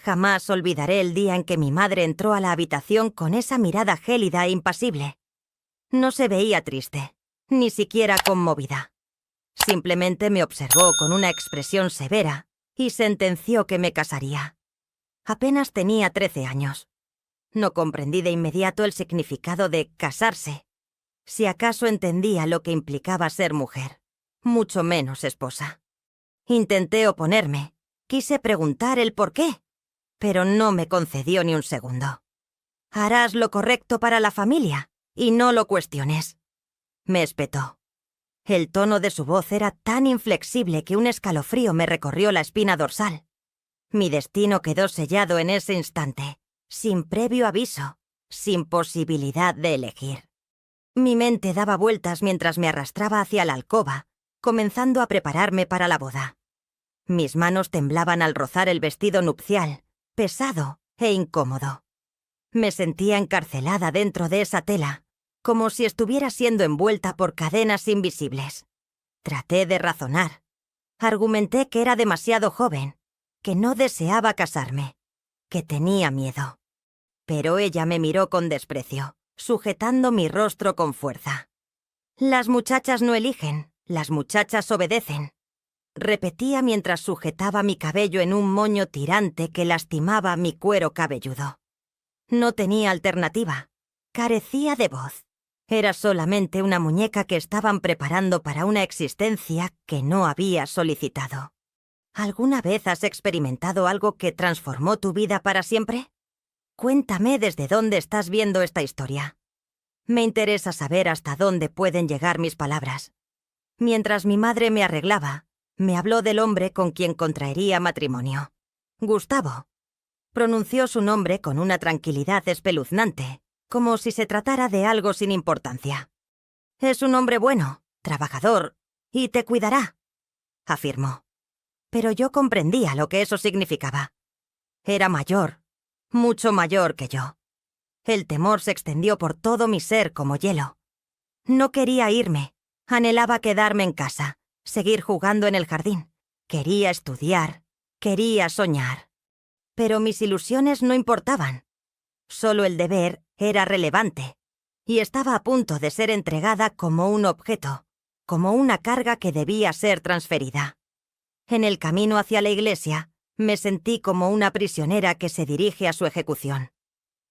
Jamás olvidaré el día en que mi madre entró a la habitación con esa mirada gélida e impasible. No se veía triste, ni siquiera conmovida. Simplemente me observó con una expresión severa y sentenció que me casaría. Apenas tenía 13 años. No comprendí de inmediato el significado de casarse. Si acaso entendía lo que implicaba ser mujer, mucho menos esposa. Intenté oponerme, quise preguntar el por qué, pero no me concedió ni un segundo. Harás lo correcto para la familia y no lo cuestiones. Me espetó. El tono de su voz era tan inflexible que un escalofrío me recorrió la espina dorsal. Mi destino quedó sellado en ese instante, sin previo aviso, sin posibilidad de elegir. Mi mente daba vueltas mientras me arrastraba hacia la alcoba, comenzando a prepararme para la boda. Mis manos temblaban al rozar el vestido nupcial, pesado e incómodo. Me sentía encarcelada dentro de esa tela, como si estuviera siendo envuelta por cadenas invisibles. Traté de razonar. Argumenté que era demasiado joven, que no deseaba casarme, que tenía miedo. Pero ella me miró con desprecio, sujetando mi rostro con fuerza. Las muchachas no eligen, las muchachas obedecen. Repetía mientras sujetaba mi cabello en un moño tirante que lastimaba mi cuero cabelludo. No tenía alternativa. Carecía de voz. Era solamente una muñeca que estaban preparando para una existencia que no había solicitado. ¿Alguna vez has experimentado algo que transformó tu vida para siempre? Cuéntame desde dónde estás viendo esta historia. Me interesa saber hasta dónde pueden llegar mis palabras. Mientras mi madre me arreglaba, me habló del hombre con quien contraería matrimonio. Gustavo. Pronunció su nombre con una tranquilidad espeluznante, como si se tratara de algo sin importancia. Es un hombre bueno, trabajador, y te cuidará, afirmó. Pero yo comprendía lo que eso significaba. Era mayor, mucho mayor que yo. El temor se extendió por todo mi ser como hielo. No quería irme, anhelaba quedarme en casa, seguir jugando en el jardín. Quería estudiar, quería soñar. Pero mis ilusiones no importaban. Solo el deber era relevante, y estaba a punto de ser entregada como un objeto, como una carga que debía ser transferida. En el camino hacia la iglesia, me sentí como una prisionera que se dirige a su ejecución.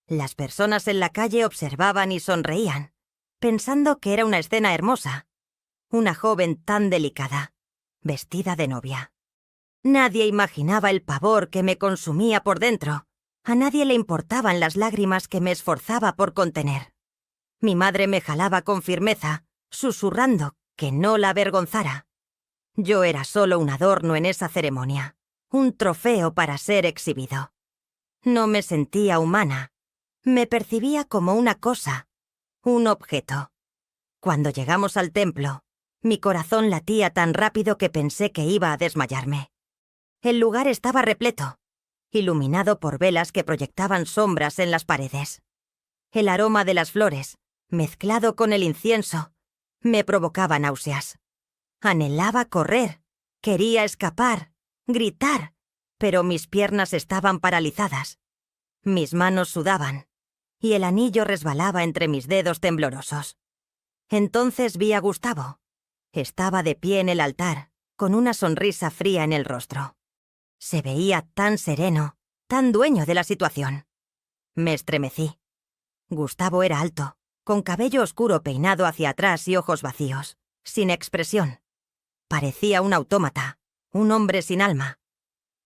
Las personas en la calle observaban y sonreían, pensando que era una escena hermosa. Una joven tan delicada, vestida de novia. Nadie imaginaba el pavor que me consumía por dentro. A nadie le importaban las lágrimas que me esforzaba por contener. Mi madre me jalaba con firmeza, susurrando que no la avergonzara. Yo era solo un adorno en esa ceremonia, un trofeo para ser exhibido. No me sentía humana. Me percibía como una cosa, un objeto. Cuando llegamos al templo, mi corazón latía tan rápido que pensé que iba a desmayarme. El lugar estaba repleto, iluminado por velas que proyectaban sombras en las paredes. El aroma de las flores, mezclado con el incienso, me provocaba náuseas. Anhelaba correr, quería escapar, gritar, pero mis piernas estaban paralizadas. Mis manos sudaban, y el anillo resbalaba entre mis dedos temblorosos. Entonces vi a Gustavo. Estaba de pie en el altar, con una sonrisa fría en el rostro. Se veía tan sereno, tan dueño de la situación. Me estremecí. Gustavo era alto, con cabello oscuro peinado hacia atrás y ojos vacíos, sin expresión. Parecía un autómata, un hombre sin alma.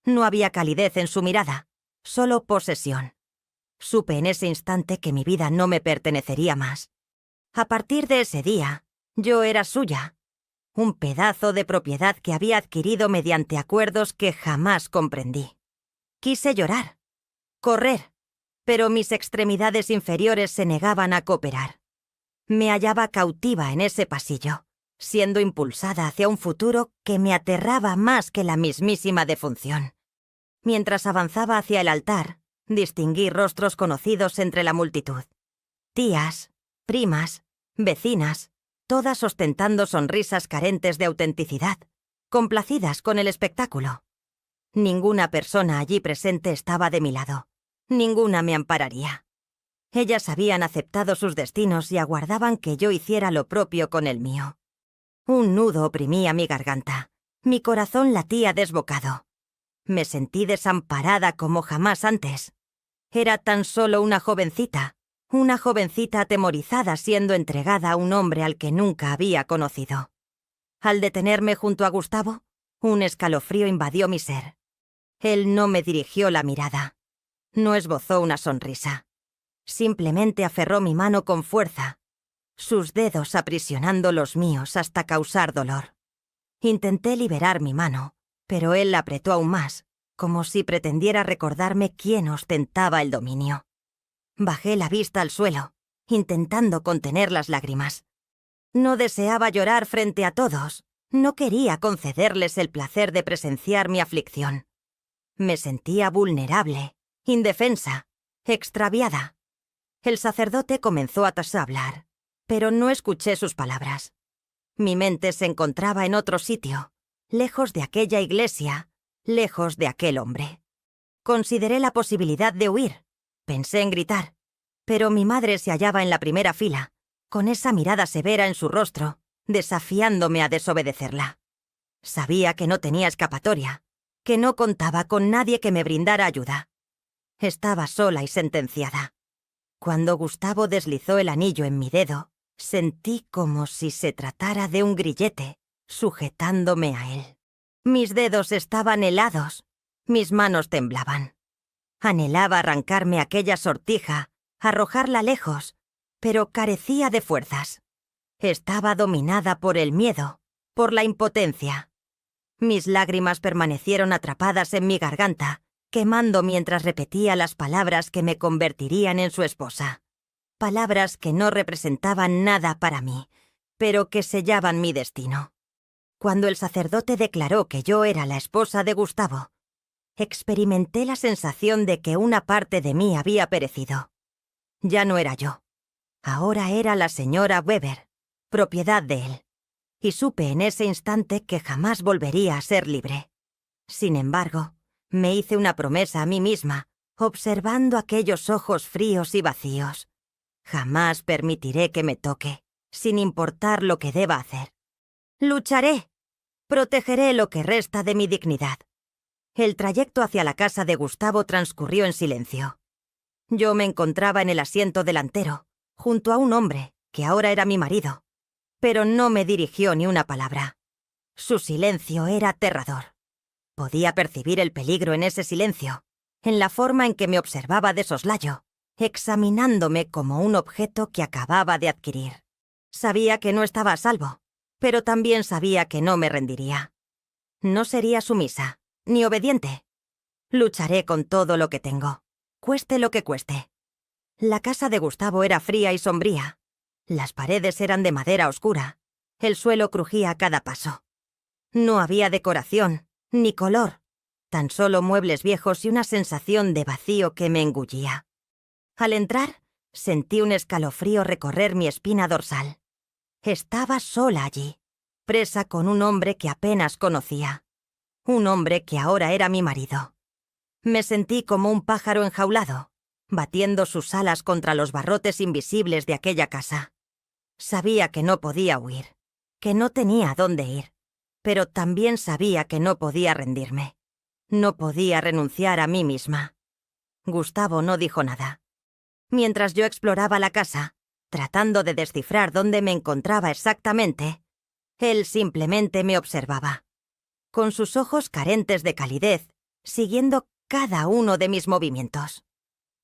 No había calidez en su mirada, solo posesión. Supe en ese instante que mi vida no me pertenecería más. A partir de ese día, yo era suya. Un pedazo de propiedad que había adquirido mediante acuerdos que jamás comprendí. Quise llorar, correr, pero mis extremidades inferiores se negaban a cooperar. Me hallaba cautiva en ese pasillo, siendo impulsada hacia un futuro que me aterraba más que la mismísima defunción. Mientras avanzaba hacia el altar, distinguí rostros conocidos entre la multitud. Tías, primas, vecinas, todas ostentando sonrisas carentes de autenticidad, complacidas con el espectáculo. Ninguna persona allí presente estaba de mi lado. Ninguna me ampararía. Ellas habían aceptado sus destinos y aguardaban que yo hiciera lo propio con el mío. Un nudo oprimía mi garganta. Mi corazón latía desbocado. Me sentí desamparada como jamás antes. Era tan solo una jovencita atemorizada siendo entregada a un hombre al que nunca había conocido. Al detenerme junto a Gustavo, un escalofrío invadió mi ser. Él no me dirigió la mirada. No esbozó una sonrisa. Simplemente aferró mi mano con fuerza, sus dedos aprisionando los míos hasta causar dolor. Intenté liberar mi mano, pero él la apretó aún más, como si pretendiera recordarme quién ostentaba el dominio. Bajé la vista al suelo, intentando contener las lágrimas. No deseaba llorar frente a todos. No quería concederles el placer de presenciar mi aflicción. Me sentía vulnerable, indefensa, extraviada. El sacerdote comenzó a hablar, pero no escuché sus palabras. Mi mente se encontraba en otro sitio, lejos de aquella iglesia, lejos de aquel hombre. Consideré la posibilidad de huir. Pensé en gritar, pero mi madre se hallaba en la primera fila, con esa mirada severa en su rostro, desafiándome a desobedecerla. Sabía que no tenía escapatoria, que no contaba con nadie que me brindara ayuda. Estaba sola y sentenciada. Cuando Gustavo deslizó el anillo en mi dedo, sentí como si se tratara de un grillete, sujetándome a él. Mis dedos estaban helados, mis manos temblaban. Anhelaba arrancarme aquella sortija, arrojarla lejos, pero carecía de fuerzas. Estaba dominada por el miedo, por la impotencia. Mis lágrimas permanecieron atrapadas en mi garganta, quemando mientras repetía las palabras que me convertirían en su esposa. Palabras que no representaban nada para mí, pero que sellaban mi destino. Cuando el sacerdote declaró que yo era la esposa de Gustavo, experimenté la sensación de que una parte de mí había perecido. Ya no era yo. Ahora era la señora Weber, propiedad de él. Y supe en ese instante que jamás volvería a ser libre. Sin embargo, me hice una promesa a mí misma, observando aquellos ojos fríos y vacíos. Jamás permitiré que me toque, sin importar lo que deba hacer. Lucharé. Protegeré lo que resta de mi dignidad. El trayecto hacia la casa de Gustavo transcurrió en silencio. Yo me encontraba en el asiento delantero, junto a un hombre, que ahora era mi marido, pero no me dirigió ni una palabra. Su silencio era aterrador. Podía percibir el peligro en ese silencio, en la forma en que me observaba de soslayo, examinándome como un objeto que acababa de adquirir. Sabía que no estaba a salvo, pero también sabía que no me rendiría. No sería sumisa, ni obediente. Lucharé con todo lo que tengo, cueste lo que cueste. La casa de Gustavo era fría y sombría. Las paredes eran de madera oscura. El suelo crujía a cada paso. No había decoración, ni color, tan solo muebles viejos y una sensación de vacío que me engullía. Al entrar, sentí un escalofrío recorrer mi espina dorsal. Estaba sola allí, presa con un hombre que apenas conocía. Un hombre que ahora era mi marido. Me sentí como un pájaro enjaulado, batiendo sus alas contra los barrotes invisibles de aquella casa. Sabía que no podía huir, que no tenía dónde ir, pero también sabía que no podía rendirme. No podía renunciar a mí misma. Gustavo no dijo nada. Mientras yo exploraba la casa, tratando de descifrar dónde me encontraba exactamente, él simplemente me observaba. Con sus ojos carentes de calidez, siguiendo cada uno de mis movimientos.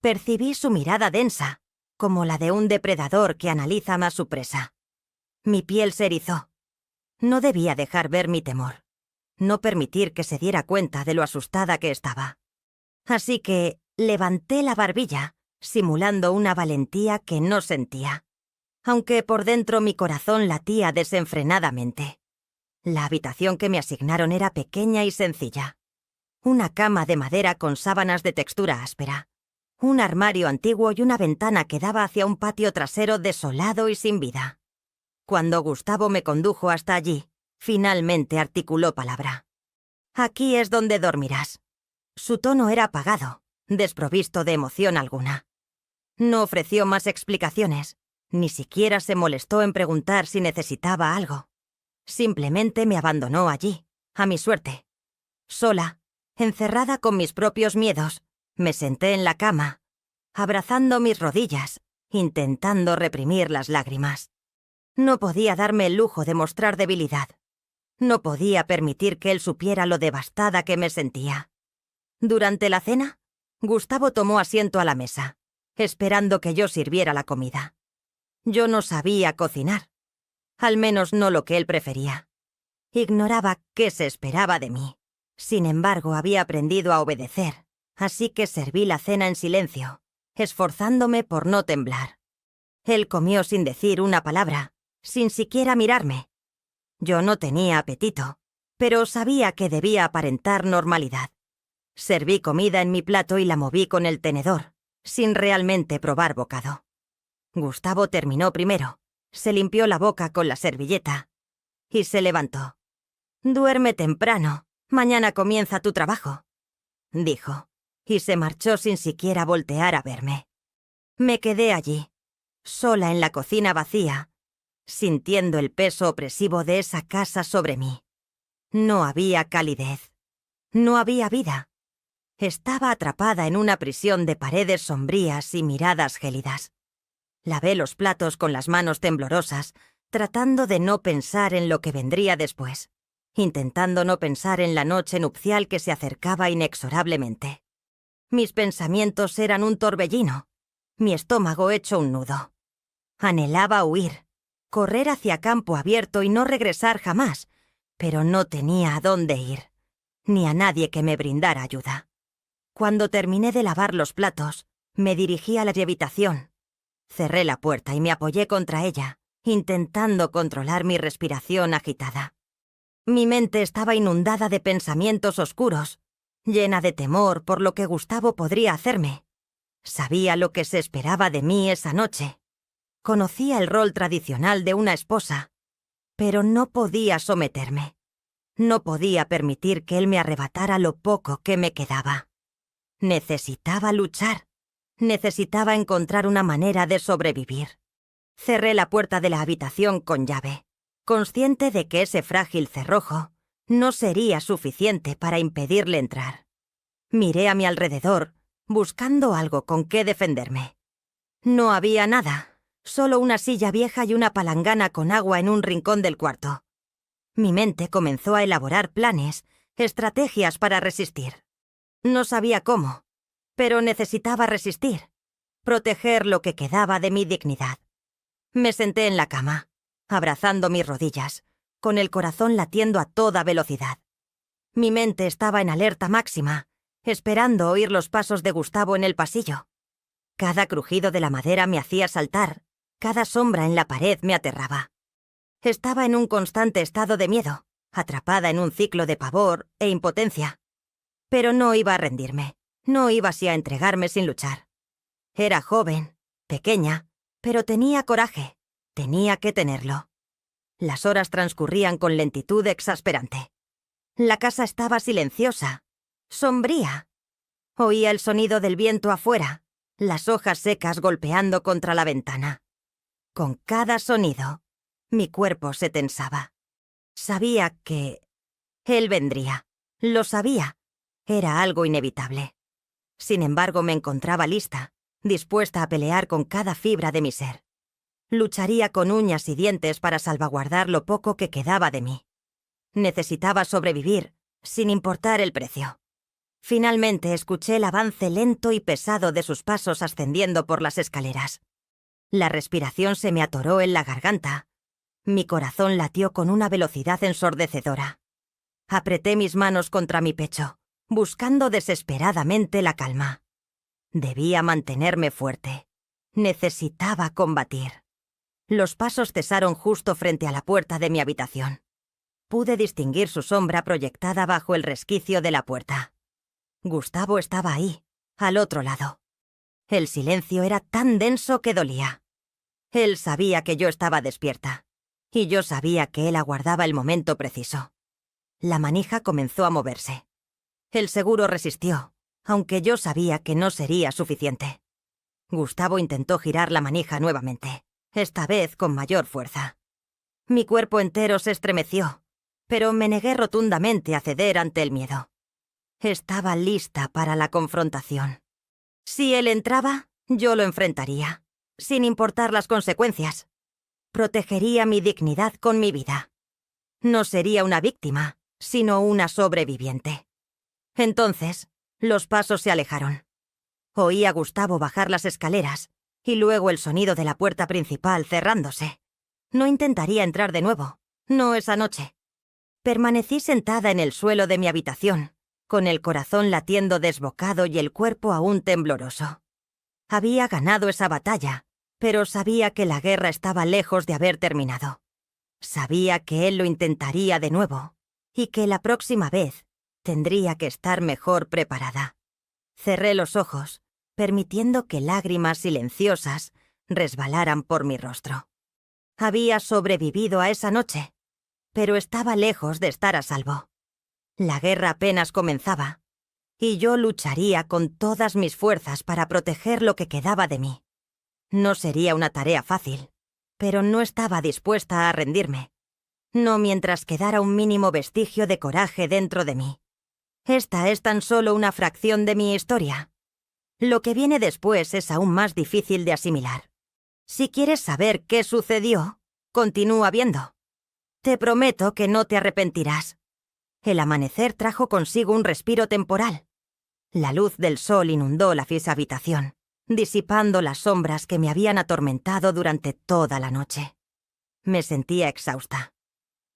Percibí su mirada densa, como la de un depredador que analiza más su presa. Mi piel se erizó. No debía dejar ver mi temor, no permitir que se diera cuenta de lo asustada que estaba. Así que levanté la barbilla, simulando una valentía que no sentía, aunque por dentro mi corazón latía desenfrenadamente. La habitación que me asignaron era pequeña y sencilla. Una cama de madera con sábanas de textura áspera. Un armario antiguo y una ventana que daba hacia un patio trasero desolado y sin vida. Cuando Gustavo me condujo hasta allí, finalmente articuló palabra. Aquí es donde dormirás. Su tono era apagado, desprovisto de emoción alguna. No ofreció más explicaciones, ni siquiera se molestó en preguntar si necesitaba algo. Simplemente me abandonó allí, a mi suerte. Sola, encerrada con mis propios miedos, me senté en la cama, abrazando mis rodillas, intentando reprimir las lágrimas. No podía darme el lujo de mostrar debilidad. No podía permitir que él supiera lo devastada que me sentía. Durante la cena, Gustavo tomó asiento a la mesa, esperando que yo sirviera la comida. Yo no sabía cocinar, al menos no lo que él prefería. Ignoraba qué se esperaba de mí. Sin embargo, había aprendido a obedecer, así que serví la cena en silencio, esforzándome por no temblar. Él comió sin decir una palabra, sin siquiera mirarme. Yo no tenía apetito, pero sabía que debía aparentar normalidad. Serví comida en mi plato y la moví con el tenedor, sin realmente probar bocado. Gustavo terminó primero, se limpió la boca con la servilleta y se levantó. «Duerme temprano, mañana comienza tu trabajo», dijo, y se marchó sin siquiera voltear a verme. Me quedé allí, sola en la cocina vacía, sintiendo el peso opresivo de esa casa sobre mí. No había calidez. No había vida. Estaba atrapada en una prisión de paredes sombrías y miradas gélidas. Lavé los platos con las manos temblorosas, tratando de no pensar en lo que vendría después, intentando no pensar en la noche nupcial que se acercaba inexorablemente. Mis pensamientos eran un torbellino, mi estómago hecho un nudo. Anhelaba huir, correr hacia campo abierto y no regresar jamás, pero no tenía a dónde ir, ni a nadie que me brindara ayuda. Cuando terminé de lavar los platos, me dirigí a la habitación. Cerré la puerta y me apoyé contra ella, intentando controlar mi respiración agitada. Mi mente estaba inundada de pensamientos oscuros, llena de temor por lo que Gustavo podría hacerme. Sabía lo que se esperaba de mí esa noche. Conocía el rol tradicional de una esposa, pero no podía someterme. No podía permitir que él me arrebatara lo poco que me quedaba. Necesitaba luchar. Necesitaba encontrar una manera de sobrevivir. Cerré la puerta de la habitación con llave, consciente de que ese frágil cerrojo no sería suficiente para impedirle entrar. Miré a mi alrededor, buscando algo con qué defenderme. No había nada, solo una silla vieja y una palangana con agua en un rincón del cuarto. Mi mente comenzó a elaborar planes, estrategias para resistir. No sabía cómo, pero necesitaba resistir, proteger lo que quedaba de mi dignidad. Me senté en la cama, abrazando mis rodillas, con el corazón latiendo a toda velocidad. Mi mente estaba en alerta máxima, esperando oír los pasos de Gustavo en el pasillo. Cada crujido de la madera me hacía saltar, cada sombra en la pared me aterraba. Estaba en un constante estado de miedo, atrapada en un ciclo de pavor e impotencia. Pero no iba a rendirme, no iba así a entregarme sin luchar. Era joven, pequeña, pero tenía coraje, tenía que tenerlo. Las horas transcurrían con lentitud exasperante. La casa estaba silenciosa, sombría. Oía el sonido del viento afuera, las hojas secas golpeando contra la ventana. Con cada sonido, mi cuerpo se tensaba. Sabía que él vendría. Lo sabía. Era algo inevitable. Sin embargo, me encontraba lista, dispuesta a pelear con cada fibra de mi ser. Lucharía con uñas y dientes para salvaguardar lo poco que quedaba de mí. Necesitaba sobrevivir, sin importar el precio. Finalmente escuché el avance lento y pesado de sus pasos ascendiendo por las escaleras. La respiración se me atoró en la garganta. Mi corazón latió con una velocidad ensordecedora. Apreté mis manos contra mi pecho, buscando desesperadamente la calma. Debía mantenerme fuerte. Necesitaba combatir. Los pasos cesaron justo frente a la puerta de mi habitación. Pude distinguir su sombra proyectada bajo el resquicio de la puerta. Gustavo estaba ahí, al otro lado. El silencio era tan denso que dolía. Él sabía que yo estaba despierta, y yo sabía que él aguardaba el momento preciso. La manija comenzó a moverse. El seguro resistió, aunque yo sabía que no sería suficiente. Gustavo intentó girar la manija nuevamente, esta vez con mayor fuerza. Mi cuerpo entero se estremeció, pero me negué rotundamente a ceder ante el miedo. Estaba lista para la confrontación. Si él entraba, yo lo enfrentaría, sin importar las consecuencias. Protegería mi dignidad con mi vida. No sería una víctima, sino una sobreviviente. Entonces, los pasos se alejaron. Oí a Gustavo bajar las escaleras y luego el sonido de la puerta principal cerrándose. No intentaría entrar de nuevo, no esa noche. Permanecí sentada en el suelo de mi habitación, con el corazón latiendo desbocado y el cuerpo aún tembloroso. Había ganado esa batalla, pero sabía que la guerra estaba lejos de haber terminado. Sabía que él lo intentaría de nuevo, y que la próxima vez tendría que estar mejor preparada. Cerré los ojos, permitiendo que lágrimas silenciosas resbalaran por mi rostro. Había sobrevivido a esa noche, pero estaba lejos de estar a salvo. La guerra apenas comenzaba, y yo lucharía con todas mis fuerzas para proteger lo que quedaba de mí. No sería una tarea fácil, pero no estaba dispuesta a rendirme. No mientras quedara un mínimo vestigio de coraje dentro de mí. Esta es tan solo una fracción de mi historia. Lo que viene después es aún más difícil de asimilar. Si quieres saber qué sucedió, continúa viendo. Te prometo que no te arrepentirás. El amanecer trajo consigo un respiro temporal. La luz del sol inundó la fiesa habitación, disipando las sombras que me habían atormentado durante toda la noche. Me sentía exhausta.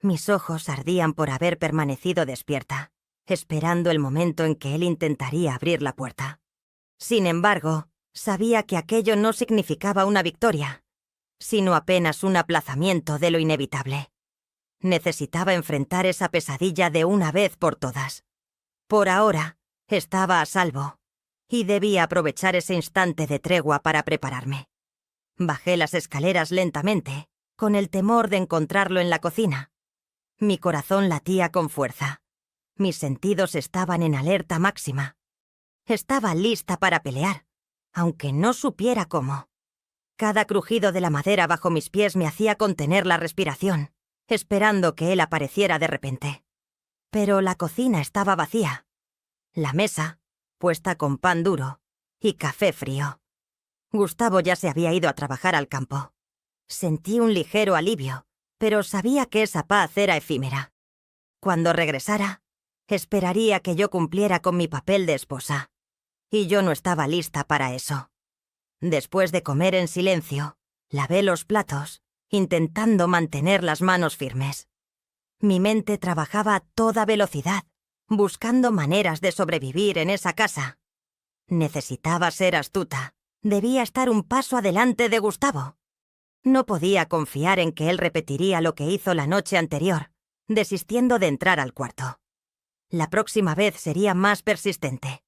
Mis ojos ardían por haber permanecido despierta, esperando el momento en que él intentaría abrir la puerta. Sin embargo, sabía que aquello no significaba una victoria, sino apenas un aplazamiento de lo inevitable. Necesitaba enfrentar esa pesadilla de una vez por todas. Por ahora, estaba a salvo, y debía aprovechar ese instante de tregua para prepararme. Bajé las escaleras lentamente, con el temor de encontrarlo en la cocina. Mi corazón latía con fuerza. Mis sentidos estaban en alerta máxima. Estaba lista para pelear, aunque no supiera cómo. Cada crujido de la madera bajo mis pies me hacía contener la respiración, esperando que él apareciera de repente. Pero la cocina estaba vacía. La mesa, puesta con pan duro y café frío. Gustavo ya se había ido a trabajar al campo. Sentí un ligero alivio, pero sabía que esa paz era efímera. Cuando regresara, esperaría que yo cumpliera con mi papel de esposa. Y yo no estaba lista para eso. Después de comer en silencio, lavé los platos, intentando mantener las manos firmes. Mi mente trabajaba a toda velocidad, buscando maneras de sobrevivir en esa casa. Necesitaba ser astuta. Debía estar un paso adelante de Gustavo. No podía confiar en que él repetiría lo que hizo la noche anterior, desistiendo de entrar al cuarto. La próxima vez sería más persistente.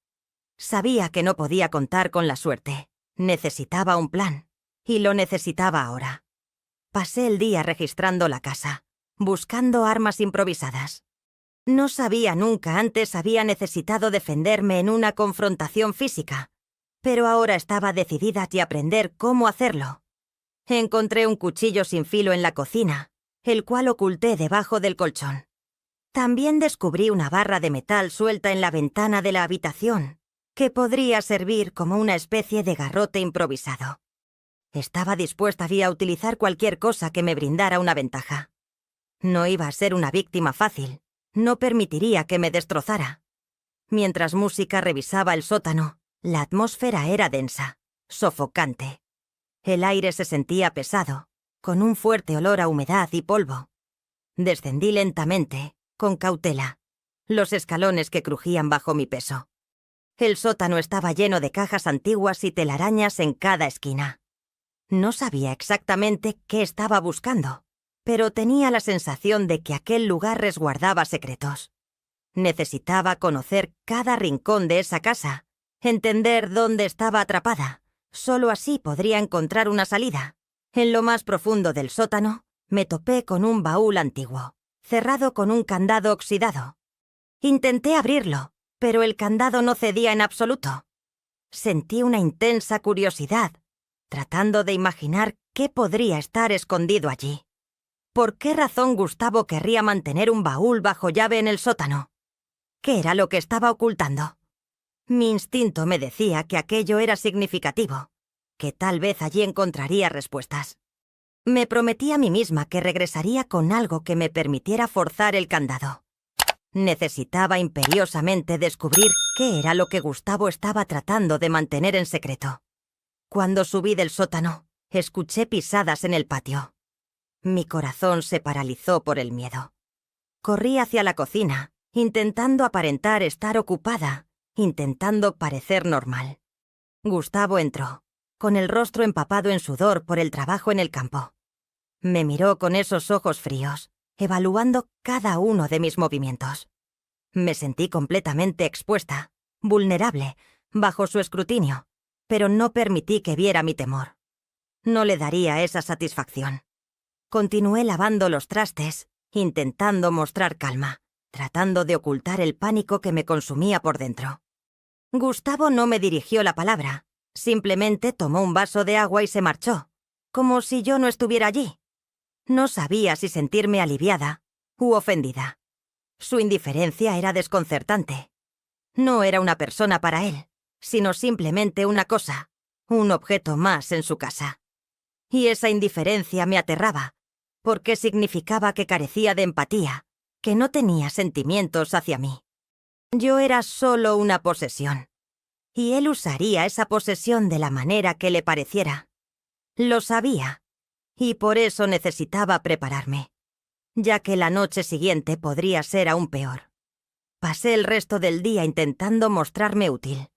Sabía que no podía contar con la suerte. Necesitaba un plan, y lo necesitaba ahora. Pasé el día registrando la casa, buscando armas improvisadas. No sabía nunca antes había necesitado defenderme en una confrontación física, pero ahora estaba decidida a aprender cómo hacerlo. Encontré un cuchillo sin filo en la cocina, el cual oculté debajo del colchón. También descubrí una barra de metal suelta en la ventana de la habitación, que podría servir como una especie de garrote improvisado. Estaba dispuesta a utilizar cualquier cosa que me brindara una ventaja. No iba a ser una víctima fácil, no permitiría que me destrozara. Mientras música revisaba el sótano, la atmósfera era densa, sofocante. El aire se sentía pesado, con un fuerte olor a humedad y polvo. Descendí lentamente, con cautela, los escalones que crujían bajo mi peso. El sótano estaba lleno de cajas antiguas y telarañas en cada esquina. No sabía exactamente qué estaba buscando, pero tenía la sensación de que aquel lugar resguardaba secretos. Necesitaba conocer cada rincón de esa casa, entender dónde estaba atrapada. Solo así podría encontrar una salida. En lo más profundo del sótano, me topé con un baúl antiguo, cerrado con un candado oxidado. Intenté abrirlo, pero el candado no cedía en absoluto. Sentí una intensa curiosidad, tratando de imaginar qué podría estar escondido allí. ¿Por qué razón Gustavo querría mantener un baúl bajo llave en el sótano? ¿Qué era lo que estaba ocultando? Mi instinto me decía que aquello era significativo, que tal vez allí encontraría respuestas. Me prometí a mí misma que regresaría con algo que me permitiera forzar el candado. Necesitaba imperiosamente descubrir qué era lo que Gustavo estaba tratando de mantener en secreto. Cuando subí del sótano, escuché pisadas en el patio. Mi corazón se paralizó por el miedo. Corrí hacia la cocina, intentando aparentar estar ocupada, intentando parecer normal. Gustavo entró, con el rostro empapado en sudor por el trabajo en el campo. Me miró con esos ojos fríos, evaluando cada uno de mis movimientos. Me sentí completamente expuesta, vulnerable, bajo su escrutinio, pero no permití que viera mi temor. No le daría esa satisfacción. Continué lavando los trastes, intentando mostrar calma, tratando de ocultar el pánico que me consumía por dentro. Gustavo no me dirigió la palabra, simplemente tomó un vaso de agua y se marchó, como si yo no estuviera allí. No sabía si sentirme aliviada u ofendida. Su indiferencia era desconcertante. No era una persona para él, sino simplemente una cosa, un objeto más en su casa. Y esa indiferencia me aterraba, porque significaba que carecía de empatía, que no tenía sentimientos hacia mí. Yo era solo una posesión, y él usaría esa posesión de la manera que le pareciera. Lo sabía, y por eso necesitaba prepararme, ya que la noche siguiente podría ser aún peor. Pasé el resto del día intentando mostrarme útil,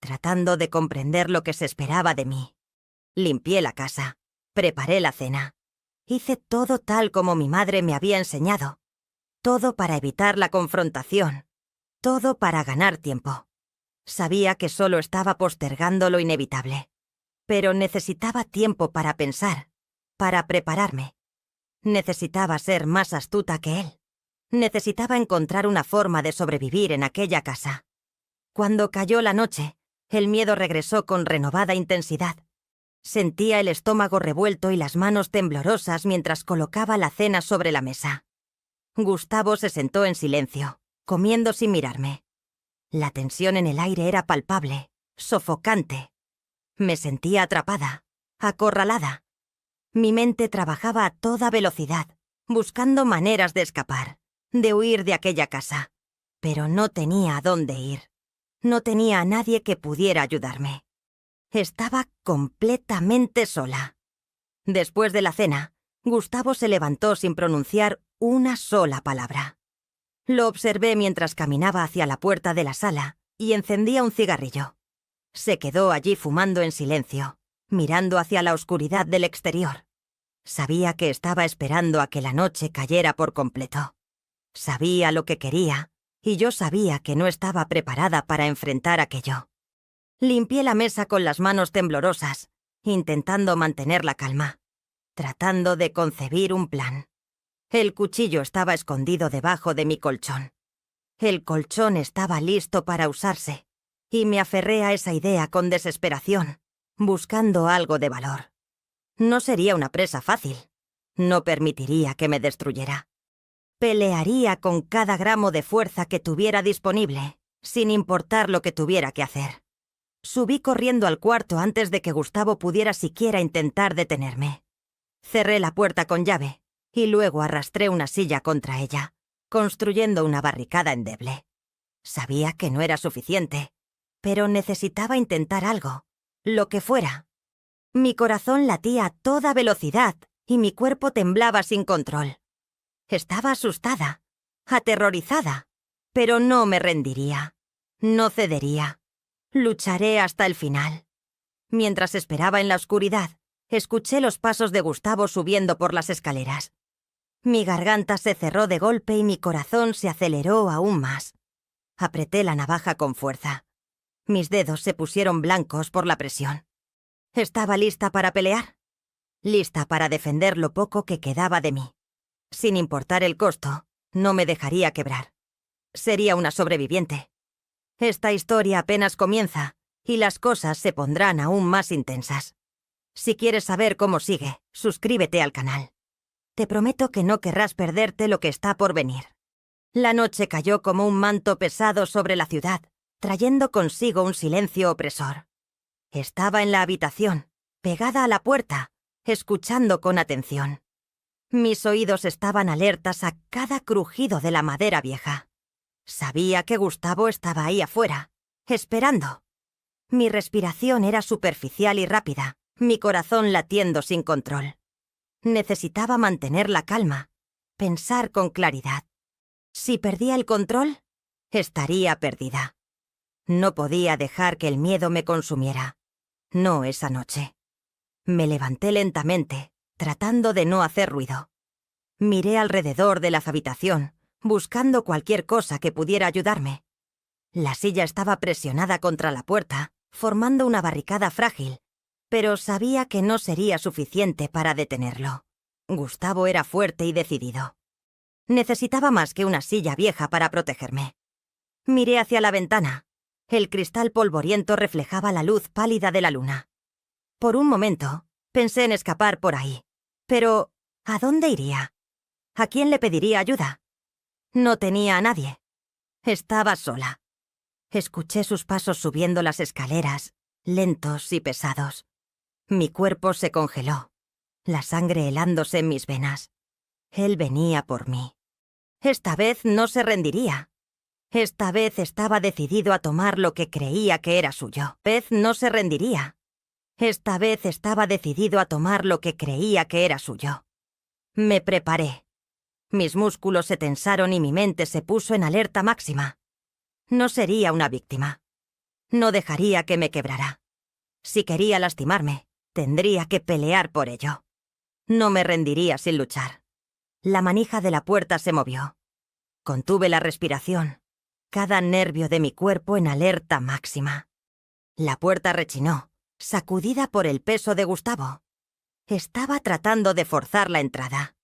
tratando de comprender lo que se esperaba de mí. Limpié la casa, preparé la cena. Hice todo tal como mi madre me había enseñado. Todo para evitar la confrontación. Todo para ganar tiempo. Sabía que solo estaba postergando lo inevitable. Pero necesitaba tiempo para pensar, para prepararme. Necesitaba ser más astuta que él. Necesitaba encontrar una forma de sobrevivir en aquella casa. Cuando cayó la noche, el miedo regresó con renovada intensidad. Sentía el estómago revuelto y las manos temblorosas mientras colocaba la cena sobre la mesa. Gustavo se sentó en silencio, comiendo sin mirarme. La tensión en el aire era palpable, sofocante. Me sentía atrapada, acorralada. Mi mente trabajaba a toda velocidad, buscando maneras de escapar, de huir de aquella casa. Pero no tenía a dónde ir. No tenía a nadie que pudiera ayudarme. Estaba completamente sola. Después de la cena, Gustavo se levantó sin pronunciar una sola palabra. Lo observé mientras caminaba hacia la puerta de la sala y encendía un cigarrillo. Se quedó allí fumando en silencio, mirando hacia la oscuridad del exterior. Sabía que estaba esperando a que la noche cayera por completo. Sabía lo que quería, y yo sabía que no estaba preparada para enfrentar aquello. Limpié la mesa con las manos temblorosas, intentando mantener la calma, tratando de concebir un plan. El cuchillo estaba escondido debajo de mi colchón. El colchón estaba listo para usarse, y me aferré a esa idea con desesperación, buscando algo de valor. No sería una presa fácil. No permitiría que me destruyera. Pelearía con cada gramo de fuerza que tuviera disponible, sin importar lo que tuviera que hacer. Subí corriendo al cuarto antes de que Gustavo pudiera siquiera intentar detenerme. Cerré la puerta con llave y luego arrastré una silla contra ella, construyendo una barricada endeble. Sabía que no era suficiente, pero necesitaba intentar algo, lo que fuera. Mi corazón latía a toda velocidad y mi cuerpo temblaba sin control. Estaba asustada, aterrorizada, pero no me rendiría. No cedería. Lucharé hasta el final. Mientras esperaba en la oscuridad, escuché los pasos de Gustavo subiendo por las escaleras. Mi garganta se cerró de golpe y mi corazón se aceleró aún más. Apreté la navaja con fuerza. Mis dedos se pusieron blancos por la presión. Estaba lista para pelear. Lista para defender lo poco que quedaba de mí. Sin importar el costo, No me dejaría quebrar. Sería una sobreviviente. Esta historia apenas comienza y las cosas se pondrán aún más intensas. Si quieres saber cómo sigue, suscríbete al canal. Te prometo que no querrás perderte lo que está por venir. La noche cayó como un manto pesado sobre la ciudad, trayendo consigo un silencio opresor. Estaba en la habitación, pegada a la puerta, escuchando con atención. Mis oídos estaban alertas a cada crujido de la madera vieja. Sabía que Gustavo estaba ahí afuera, esperando. Mi respiración era superficial y rápida, mi corazón latiendo sin control. Necesitaba mantener la calma, pensar con claridad. Si perdía el control, estaría perdida. No podía dejar que el miedo me consumiera. No esa noche. Me levanté lentamente, tratando de no hacer ruido. Miré alrededor de la habitación, buscando cualquier cosa que pudiera ayudarme. La silla estaba presionada contra la puerta, formando una barricada frágil, pero sabía que no sería suficiente para detenerlo. Gustavo era fuerte y decidido. Necesitaba más que una silla vieja para protegerme. Miré hacia la ventana. El cristal polvoriento reflejaba la luz pálida de la luna. Por un momento, pensé en escapar por ahí. Pero, ¿a dónde iría? ¿A quién le pediría ayuda? No tenía a nadie. Estaba sola. Escuché sus pasos subiendo las escaleras, lentos y pesados. Mi cuerpo se congeló, la sangre helándose en mis venas. Él venía por mí. Esta vez no se rendiría. Esta vez estaba decidido a tomar lo que creía que era suyo. Esta vez no se rendiría. Esta vez estaba decidido a tomar lo que creía que era suyo. Me preparé. Mis músculos se tensaron y mi mente se puso en alerta máxima. No sería una víctima. No dejaría que me quebrara. Si quería lastimarme, tendría que pelear por ello. No me rendiría sin luchar. La manija de la puerta se movió. Contuve la respiración, cada nervio de mi cuerpo en alerta máxima. La puerta rechinó, sacudida por el peso de Gustavo. Estaba tratando de forzar la entrada.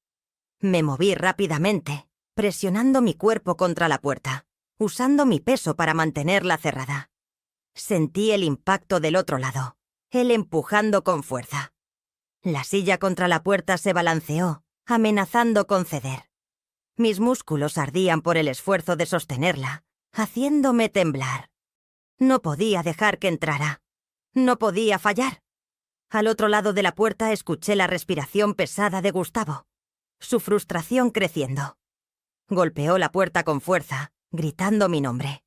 Me moví rápidamente, presionando mi cuerpo contra la puerta, usando mi peso para mantenerla cerrada. Sentí el impacto del otro lado, él empujando con fuerza. La silla contra la puerta se balanceó, amenazando con ceder. Mis músculos ardían por el esfuerzo de sostenerla, haciéndome temblar. No podía dejar que entrara. No podía fallar. Al otro lado de la puerta escuché la respiración pesada de Gustavo, su frustración creciendo. Golpeó la puerta con fuerza, gritando mi nombre.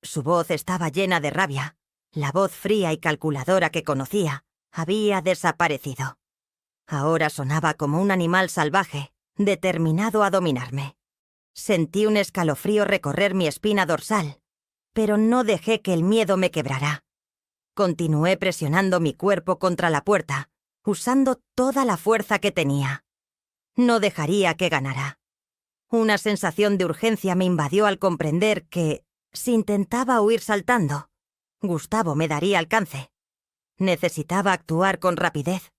Su voz estaba llena de rabia. La voz fría y calculadora que conocía había desaparecido. Ahora sonaba como un animal salvaje, determinado a dominarme. Sentí un escalofrío recorrer mi espina dorsal, pero no dejé que el miedo me quebrara. Continué presionando mi cuerpo contra la puerta, usando toda la fuerza que tenía. No dejaría que ganara. Una sensación de urgencia me invadió al comprender que, si intentaba huir saltando, Gustavo me daría alcance. Necesitaba actuar con rapidez.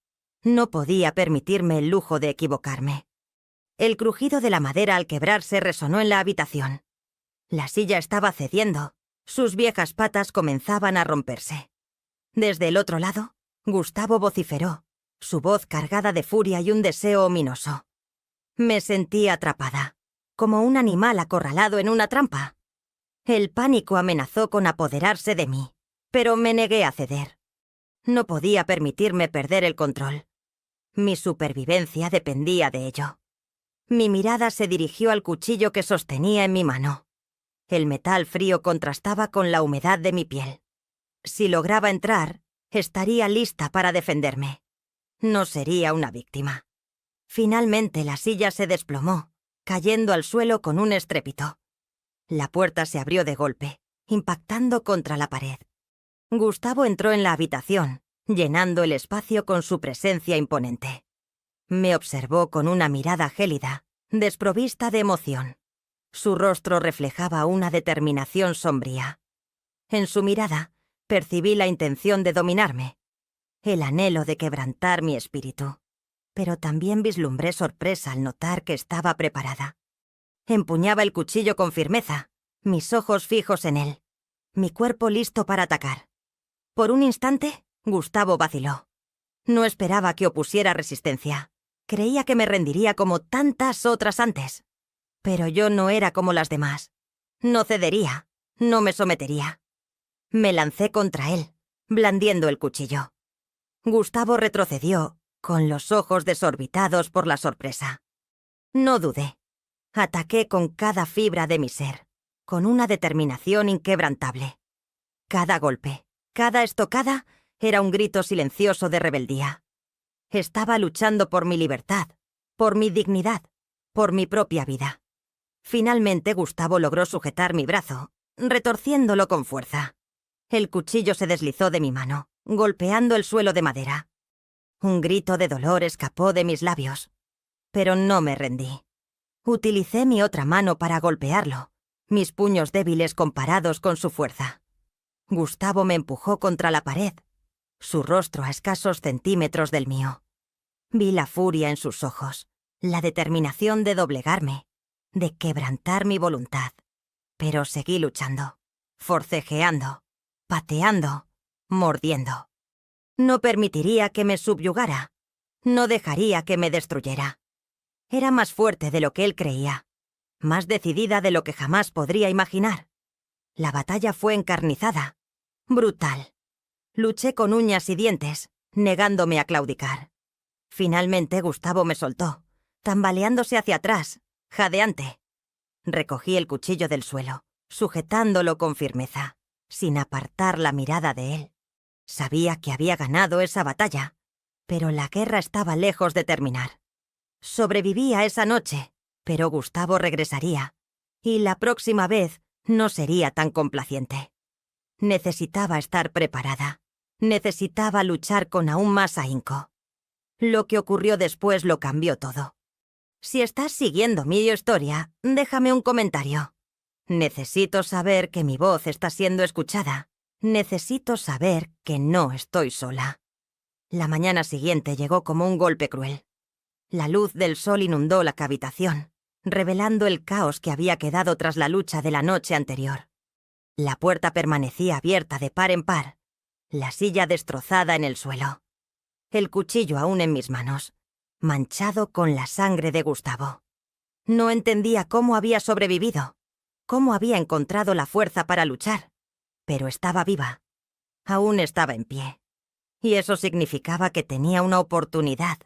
No podía permitirme el lujo de equivocarme. El crujido de la madera al quebrarse resonó en la habitación. La silla estaba cediendo. Sus viejas patas comenzaban a romperse. Desde el otro lado, Gustavo vociferó, su voz cargada de furia y un deseo ominoso. Me sentí atrapada, como un animal acorralado en una trampa. El pánico amenazó con apoderarse de mí, pero me negué a ceder. No podía permitirme perder el control. Mi supervivencia dependía de ello. Mi mirada se dirigió al cuchillo que sostenía en mi mano. El metal frío contrastaba con la humedad de mi piel. Si lograba entrar, estaría lista para defenderme. No sería una víctima. Finalmente la silla se desplomó, cayendo al suelo con un estrépito. La puerta se abrió de golpe, impactando contra la pared. Gustavo entró en la habitación, llenando el espacio con su presencia imponente. Me observó con una mirada gélida, desprovista de emoción. Su rostro reflejaba una determinación sombría. En su mirada, percibí la intención de dominarme, el anhelo de quebrantar mi espíritu, pero también vislumbré sorpresa al notar que estaba preparada. Empuñaba el cuchillo con firmeza, mis ojos fijos en él, mi cuerpo listo para atacar. Por un instante, Gustavo vaciló. No esperaba que opusiera resistencia. Creía que me rendiría como tantas otras antes. Pero yo no era como las demás. No cedería, no me sometería. Me lancé contra él, blandiendo el cuchillo. Gustavo retrocedió, con los ojos desorbitados por la sorpresa. No dudé. Ataqué con cada fibra de mi ser, con una determinación inquebrantable. Cada golpe, cada estocada, era un grito silencioso de rebeldía. Estaba luchando por mi libertad, por mi dignidad, por mi propia vida. Finalmente Gustavo logró sujetar mi brazo, retorciéndolo con fuerza. El cuchillo se deslizó de mi mano, golpeando el suelo de madera. Un grito de dolor escapó de mis labios, pero no me rendí. Utilicé mi otra mano para golpearlo, mis puños débiles comparados con su fuerza. Gustavo me empujó contra la pared, su rostro a escasos centímetros del mío. Vi la furia en sus ojos, la determinación de doblegarme, de quebrantar mi voluntad. Pero seguí luchando, forcejeando, pateando, mordiendo. No permitiría que me subyugara, no dejaría que me destruyera. Era más fuerte de lo que él creía, más decidida de lo que jamás podría imaginar. La batalla fue encarnizada, brutal. Luché con uñas y dientes, negándome a claudicar. Finalmente Gustavo me soltó, tambaleándose hacia atrás, jadeante. Recogí el cuchillo del suelo, sujetándolo con firmeza, sin apartar la mirada de él. Sabía que había ganado esa batalla, pero la guerra estaba lejos de terminar. Sobreviví a esa noche, pero Gustavo regresaría, y la próxima vez no sería tan complaciente. Necesitaba estar preparada. Necesitaba luchar con aún más ahínco. Lo que ocurrió después lo cambió todo. Si estás siguiendo mi historia, déjame un comentario. Necesito saber que mi voz está siendo escuchada. Necesito saber que no estoy sola. La mañana siguiente llegó como un golpe cruel. La luz del sol inundó la habitación, revelando el caos que había quedado tras la lucha de la noche anterior. La puerta permanecía abierta de par en par, la silla destrozada en el suelo, el cuchillo aún en mis manos, manchado con la sangre de Gustavo. No entendía cómo había sobrevivido, cómo había encontrado la fuerza para luchar, pero estaba viva, aún estaba en pie. Y eso significaba que tenía una oportunidad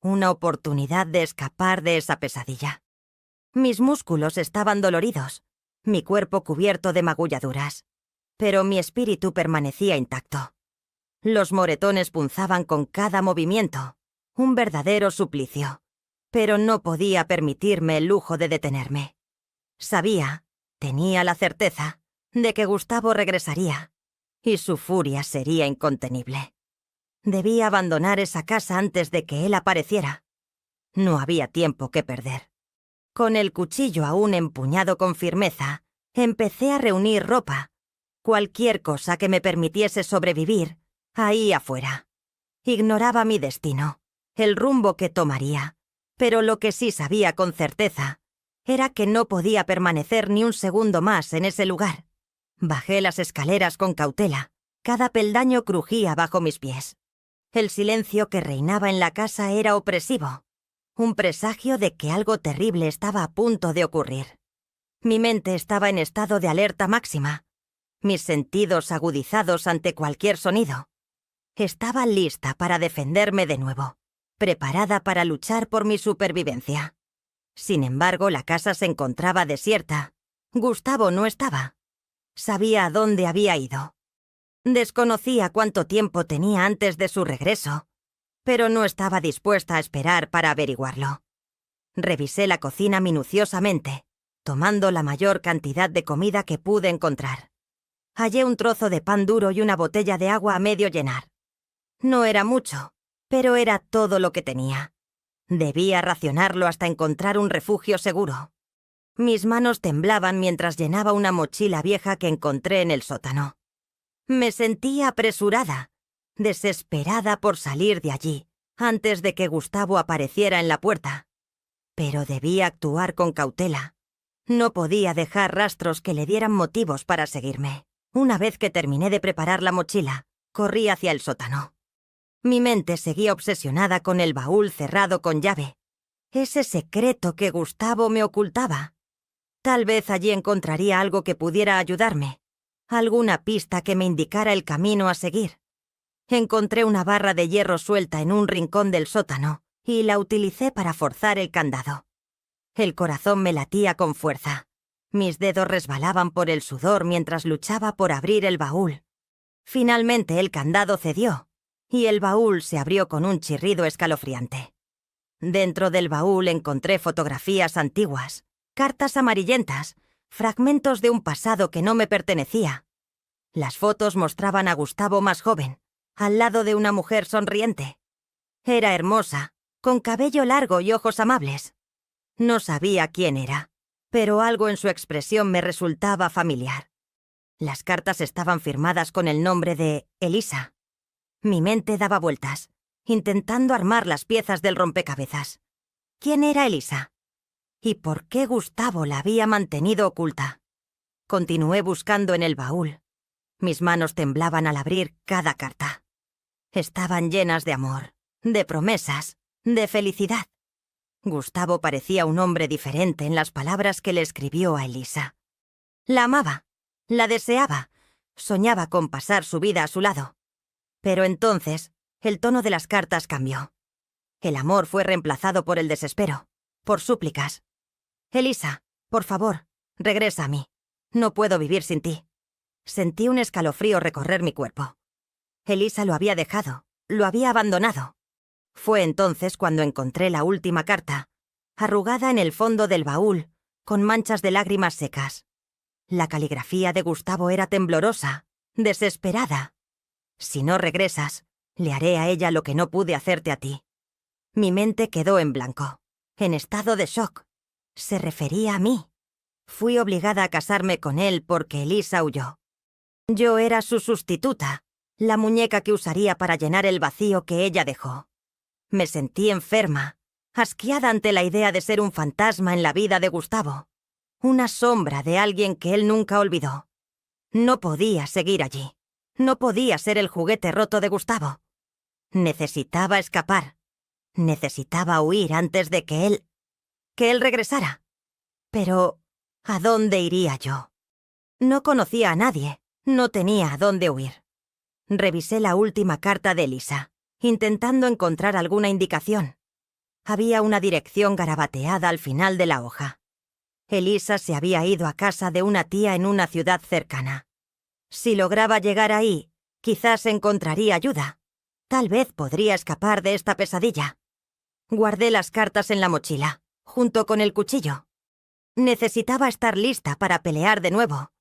de escapar de esa pesadilla. Mis músculos estaban doloridos, mi cuerpo cubierto de magulladuras, pero mi espíritu permanecía intacto. Los moretones punzaban con cada movimiento, un verdadero suplicio, pero no podía permitirme el lujo de detenerme. Tenía la certeza, de que Gustavo regresaría, y su furia sería incontenible. Debía abandonar esa casa antes de que él apareciera. No había tiempo que perder. Con el cuchillo aún empuñado con firmeza, empecé a reunir ropa, cualquier cosa que me permitiese sobrevivir, ahí afuera. Ignoraba mi destino, el rumbo que tomaría, pero lo que sí sabía con certeza era que no podía permanecer ni un segundo más en ese lugar. Bajé las escaleras con cautela, cada peldaño crujía bajo mis pies. El silencio que reinaba en la casa era opresivo, un presagio de que algo terrible estaba a punto de ocurrir. Mi mente estaba en estado de alerta máxima, mis sentidos agudizados ante cualquier sonido. Estaba lista para defenderme de nuevo, preparada para luchar por mi supervivencia. Sin embargo, la casa se encontraba desierta. Gustavo no estaba. Sabía a dónde había ido. Desconocía cuánto tiempo tenía antes de su regreso, pero no estaba dispuesta a esperar para averiguarlo. Revisé la cocina minuciosamente, tomando la mayor cantidad de comida que pude encontrar. Hallé un trozo de pan duro y una botella de agua a medio llenar. No era mucho, pero era todo lo que tenía. Debía racionarlo hasta encontrar un refugio seguro. Mis manos temblaban mientras llenaba una mochila vieja que encontré en el sótano. Me sentía apresurada, desesperada por salir de allí, antes de que Gustavo apareciera en la puerta. Pero debía actuar con cautela, No podía dejar rastros que le dieran motivos para seguirme. Una vez que terminé de preparar la mochila, corrí hacia el sótano. Mi mente seguía obsesionada con el baúl cerrado con llave. Ese secreto que Gustavo me ocultaba. Tal vez allí encontraría algo que pudiera ayudarme, alguna pista que me indicara el camino a seguir. Encontré una barra de hierro suelta en un rincón del sótano y la utilicé para forzar el candado. El corazón me latía con fuerza. Mis dedos resbalaban por el sudor mientras luchaba por abrir el baúl. Finalmente el candado cedió y el baúl se abrió con un chirrido escalofriante. Dentro del baúl encontré fotografías antiguas, cartas amarillentas, fragmentos de un pasado que no me pertenecía. Las fotos mostraban a Gustavo más joven, al lado de una mujer sonriente. Era hermosa, con cabello largo y ojos amables. No sabía quién era, pero algo en su expresión me resultaba familiar. Las cartas estaban firmadas con el nombre de Elisa. Mi mente daba vueltas, intentando armar las piezas del rompecabezas. ¿Quién era Elisa? ¿Y por qué Gustavo la había mantenido oculta? Continué buscando en el baúl. Mis manos temblaban al abrir cada carta. Estaban llenas de amor, de promesas, de felicidad. Gustavo parecía un hombre diferente en las palabras que le escribió a Elisa. La amaba, la deseaba, soñaba con pasar su vida a su lado. Pero entonces, el tono de las cartas cambió. El amor fue reemplazado por el desespero, por súplicas. Elisa, por favor, regresa a mí. No puedo vivir sin ti. Sentí un escalofrío recorrer mi cuerpo. Elisa lo había dejado, lo había abandonado. Fue entonces cuando encontré la última carta, arrugada en el fondo del baúl, con manchas de lágrimas secas. La caligrafía de Gustavo era temblorosa, desesperada. Si no regresas, le haré a ella lo que no pude hacerte a ti. Mi mente quedó en blanco, en estado de shock. Se refería a mí. Fui obligada a casarme con él porque Elisa huyó. Yo era su sustituta, la muñeca que usaría para llenar el vacío que ella dejó. Me sentí enferma, asqueada ante la idea de ser un fantasma en la vida de Gustavo, una sombra de alguien que él nunca olvidó. No podía seguir allí. No podía ser el juguete roto de Gustavo. Necesitaba escapar. Necesitaba huir antes de que él regresara. Pero, ¿a dónde iría yo? No conocía a nadie, no tenía a dónde huir. Revisé la última carta de Elisa, intentando encontrar alguna indicación. Había una dirección garabateada al final de la hoja. Elisa se había ido a casa de una tía en una ciudad cercana. Si lograba llegar ahí, quizás encontraría ayuda. Tal vez podría escapar de esta pesadilla. Guardé las cartas en la mochila, junto con el cuchillo. Necesitaba estar lista para pelear de nuevo.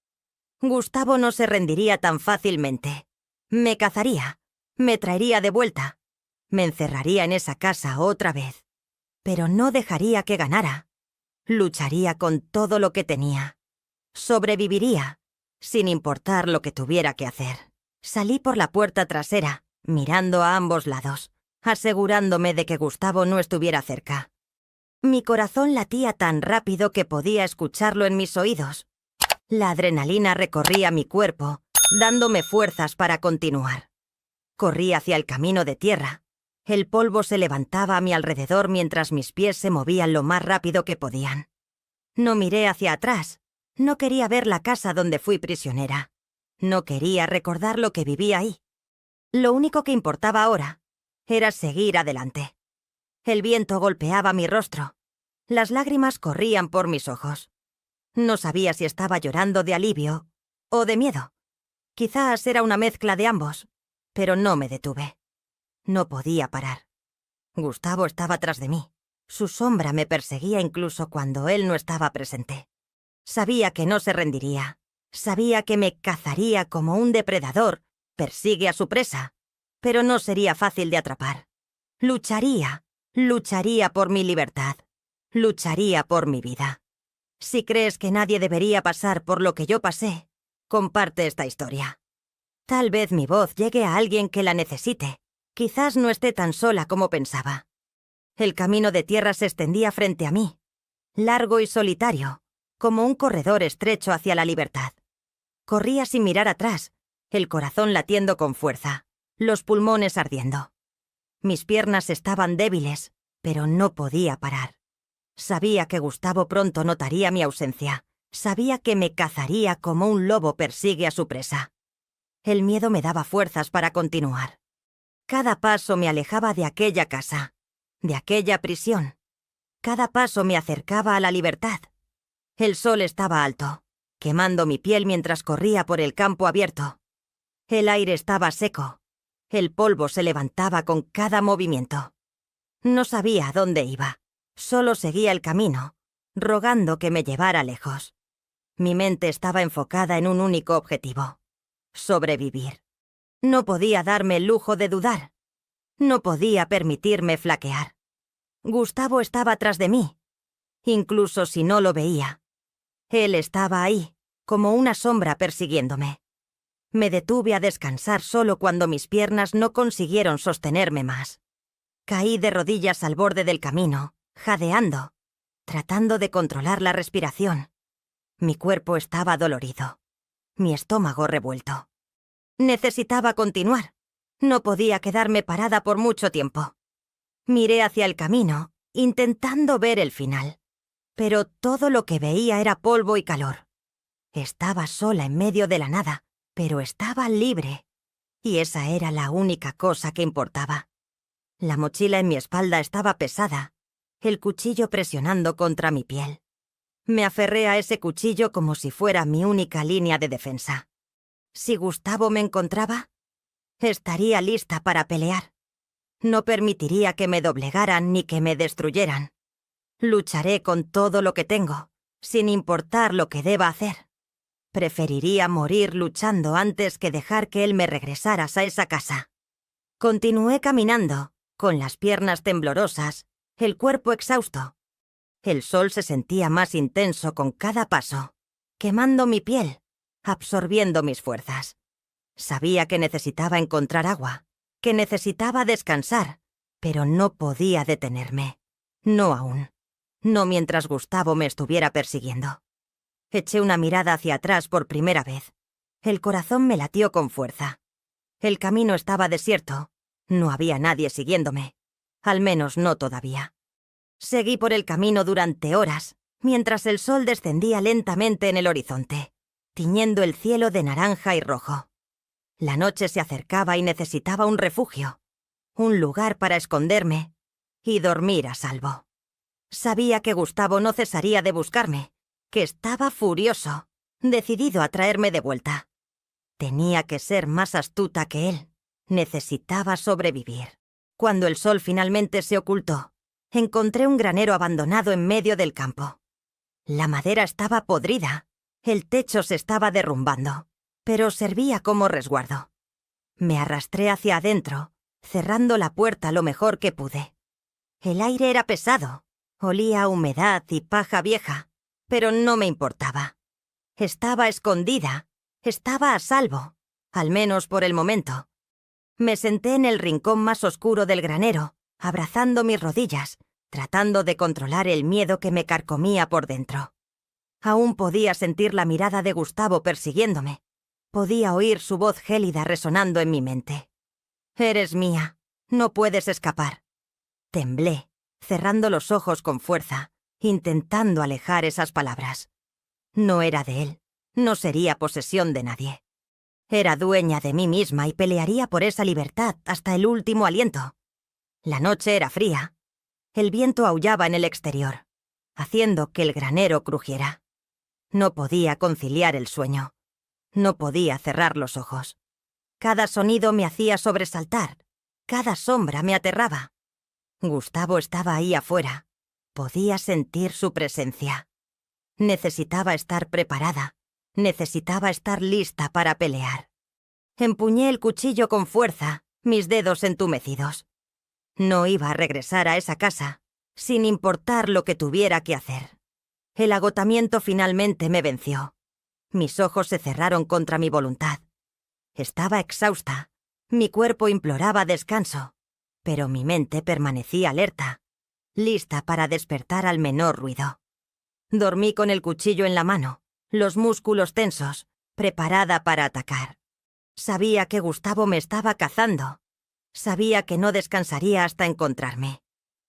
Gustavo no se rendiría tan fácilmente. Me cazaría, me traería de vuelta, me encerraría en esa casa otra vez. Pero no dejaría que ganara. Lucharía con todo lo que tenía. Sobreviviría, sin importar lo que tuviera que hacer. Salí por la puerta trasera, mirando a ambos lados, asegurándome de que Gustavo no estuviera cerca. Mi corazón latía tan rápido que podía escucharlo en mis oídos. La adrenalina recorría mi cuerpo, dándome fuerzas para continuar. Corrí hacia el camino de tierra. El polvo se levantaba a mi alrededor mientras mis pies se movían lo más rápido que podían. No miré hacia atrás. No quería ver la casa donde fui prisionera. No quería recordar lo que vivía ahí. Lo único que importaba ahora era seguir adelante. El viento golpeaba mi rostro. Las lágrimas corrían por mis ojos. No sabía si estaba llorando de alivio o de miedo. Quizás era una mezcla de ambos, pero no me detuve. No podía parar. Gustavo estaba tras de mí. Su sombra me perseguía incluso cuando él no estaba presente. Sabía que no se rendiría. Sabía que me cazaría como un depredador persigue a su presa, pero no sería fácil de atrapar. Lucharía por mi libertad. Lucharía por mi vida. Si crees que nadie debería pasar por lo que yo pasé, comparte esta historia. Tal vez mi voz llegue a alguien que la necesite. Quizás no esté tan sola como pensaba. El camino de tierra se extendía frente a mí, largo y solitario, como un corredor estrecho hacia la libertad. Corría sin mirar atrás, el corazón latiendo con fuerza, los pulmones ardiendo. Mis piernas estaban débiles, pero no podía parar. Sabía que Gustavo pronto notaría mi ausencia. Sabía que me cazaría como un lobo persigue a su presa. El miedo me daba fuerzas para continuar. Cada paso me alejaba de aquella casa, de aquella prisión. Cada paso me acercaba a la libertad. El sol estaba alto, quemando mi piel mientras corría por el campo abierto. El aire estaba seco. El polvo se levantaba con cada movimiento. No sabía a dónde iba. Solo seguía el camino, rogando que me llevara lejos. Mi mente estaba enfocada en un único objetivo: sobrevivir. No podía darme el lujo de dudar. No podía permitirme flaquear. Gustavo estaba tras de mí, incluso si no lo veía. Él estaba ahí, como una sombra persiguiéndome. Me detuve a descansar solo cuando mis piernas no consiguieron sostenerme más. Caí de rodillas al borde del camino, jadeando, tratando de controlar la respiración. Mi cuerpo estaba dolorido, mi estómago revuelto. Necesitaba continuar. No podía quedarme parada por mucho tiempo. Miré hacia el camino, intentando ver el final. Pero todo lo que veía era polvo y calor. Estaba sola en medio de la nada, pero estaba libre. Y esa era la única cosa que importaba. La mochila en mi espalda estaba pesada, el cuchillo presionando contra mi piel. Me aferré a ese cuchillo como si fuera mi única línea de defensa. Si Gustavo me encontraba, estaría lista para pelear. No permitiría que me doblegaran ni que me destruyeran. Lucharé con todo lo que tengo, sin importar lo que deba hacer. Preferiría morir luchando antes que dejar que él me regresara a esa casa. Continué caminando, con las piernas temblorosas, el cuerpo exhausto. El sol se sentía más intenso con cada paso, quemando mi piel, absorbiendo mis fuerzas. Sabía que necesitaba encontrar agua, que necesitaba descansar, pero no podía detenerme. No aún. No mientras Gustavo me estuviera persiguiendo. Eché una mirada hacia atrás por primera vez. El corazón me latió con fuerza. El camino estaba desierto. No había nadie siguiéndome. Al menos no todavía. Seguí por el camino durante horas, mientras el sol descendía lentamente en el horizonte, tiñendo el cielo de naranja y rojo. La noche se acercaba y necesitaba un refugio, un lugar para esconderme y dormir a salvo. Sabía que Gustavo no cesaría de buscarme, que estaba furioso, decidido a traerme de vuelta. Tenía que ser más astuta que él. Necesitaba sobrevivir. Cuando el sol finalmente se ocultó, encontré un granero abandonado en medio del campo. La madera estaba podrida, el techo se estaba derrumbando, pero servía como resguardo. Me arrastré hacia adentro, cerrando la puerta lo mejor que pude. El aire era pesado, olía a humedad y paja vieja, pero no me importaba. Estaba escondida, estaba a salvo, al menos por el momento. Me senté en el rincón más oscuro del granero, abrazando mis rodillas, tratando de controlar el miedo que me carcomía por dentro. Aún podía sentir la mirada de Gustavo persiguiéndome. Podía oír su voz gélida resonando en mi mente. «Eres mía, no puedes escapar». Temblé, cerrando los ojos con fuerza, intentando alejar esas palabras. No era de él, no sería posesión de nadie. Era dueña de mí misma y pelearía por esa libertad hasta el último aliento. La noche era fría. El viento aullaba en el exterior, haciendo que el granero crujiera. No podía conciliar el sueño. No podía cerrar los ojos. Cada sonido me hacía sobresaltar. Cada sombra me aterraba. Gustavo estaba ahí afuera. Podía sentir su presencia. Necesitaba estar preparada. Necesitaba estar lista para pelear. Empuñé el cuchillo con fuerza, mis dedos entumecidos. No iba a regresar a esa casa, sin importar lo que tuviera que hacer. El agotamiento finalmente me venció. Mis ojos se cerraron contra mi voluntad. Estaba exhausta. Mi cuerpo imploraba descanso, pero mi mente permanecía alerta, lista para despertar al menor ruido. Dormí con el cuchillo en la mano, los músculos tensos, preparada para atacar. Sabía que Gustavo me estaba cazando. Sabía que no descansaría hasta encontrarme.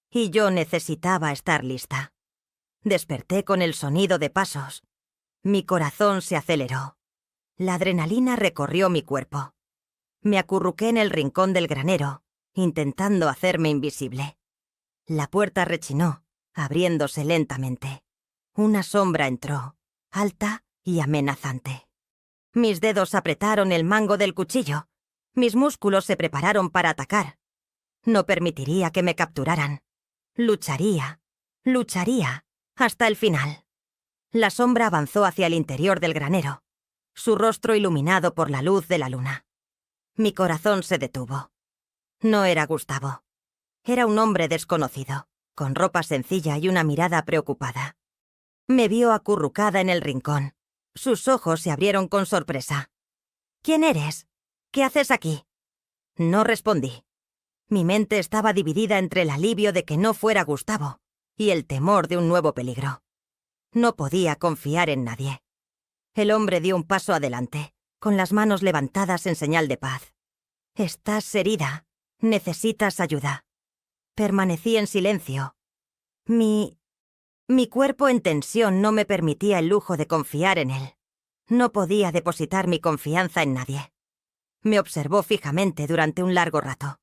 Y yo necesitaba estar lista. Desperté con el sonido de pasos. Mi corazón se aceleró. La adrenalina recorrió mi cuerpo. Me acurruqué en el rincón del granero, intentando hacerme invisible. La puerta rechinó, abriéndose lentamente. Una sombra entró, alta y amenazante. Mis dedos apretaron el mango del cuchillo. Mis músculos se prepararon para atacar. No permitiría que me capturaran. Lucharía, hasta el final. La sombra avanzó hacia el interior del granero, su rostro iluminado por la luz de la luna. Mi corazón se detuvo. No era Gustavo. Era un hombre desconocido, con ropa sencilla y una mirada preocupada. Me vio acurrucada en el rincón. Sus ojos se abrieron con sorpresa. ¿Quién eres? ¿Qué haces aquí? No respondí. Mi mente estaba dividida entre el alivio de que no fuera Gustavo y el temor de un nuevo peligro. No podía confiar en nadie. El hombre dio un paso adelante, con las manos levantadas en señal de paz. «Estás herida. Necesitas ayuda». Permanecí en silencio. Mi cuerpo en tensión no me permitía el lujo de confiar en él. No podía depositar mi confianza en nadie. Me observó fijamente durante un largo rato.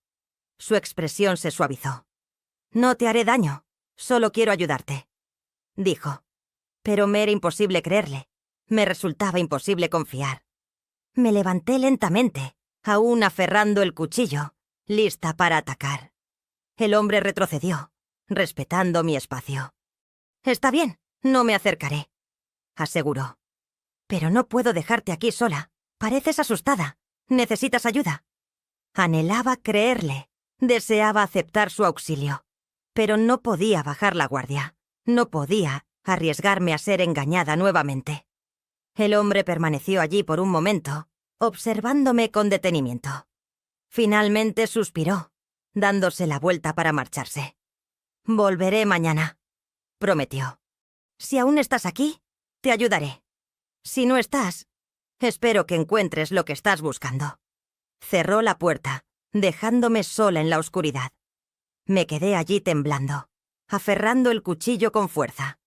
Su expresión se suavizó. «No te haré daño. Solo quiero ayudarte», dijo. Pero me era imposible creerle. Me resultaba imposible confiar. Me levanté lentamente, aún aferrando el cuchillo, lista para atacar. El hombre retrocedió, respetando mi espacio. «Está bien, no me acercaré», aseguró. «Pero no puedo dejarte aquí sola. Pareces asustada. ¿Necesitas ayuda?» Anhelaba creerle. Deseaba aceptar su auxilio. Pero no podía bajar la guardia. No podía arriesgarme a ser engañada nuevamente. El hombre permaneció allí por un momento, observándome con detenimiento. Finalmente suspiró, dándose la vuelta para marcharse. «Volveré mañana», prometió. «Si aún estás aquí, te ayudaré. Si no estás, espero que encuentres lo que estás buscando». Cerró la puerta, dejándome sola en la oscuridad. Me quedé allí temblando, aferrando el cuchillo con fuerza.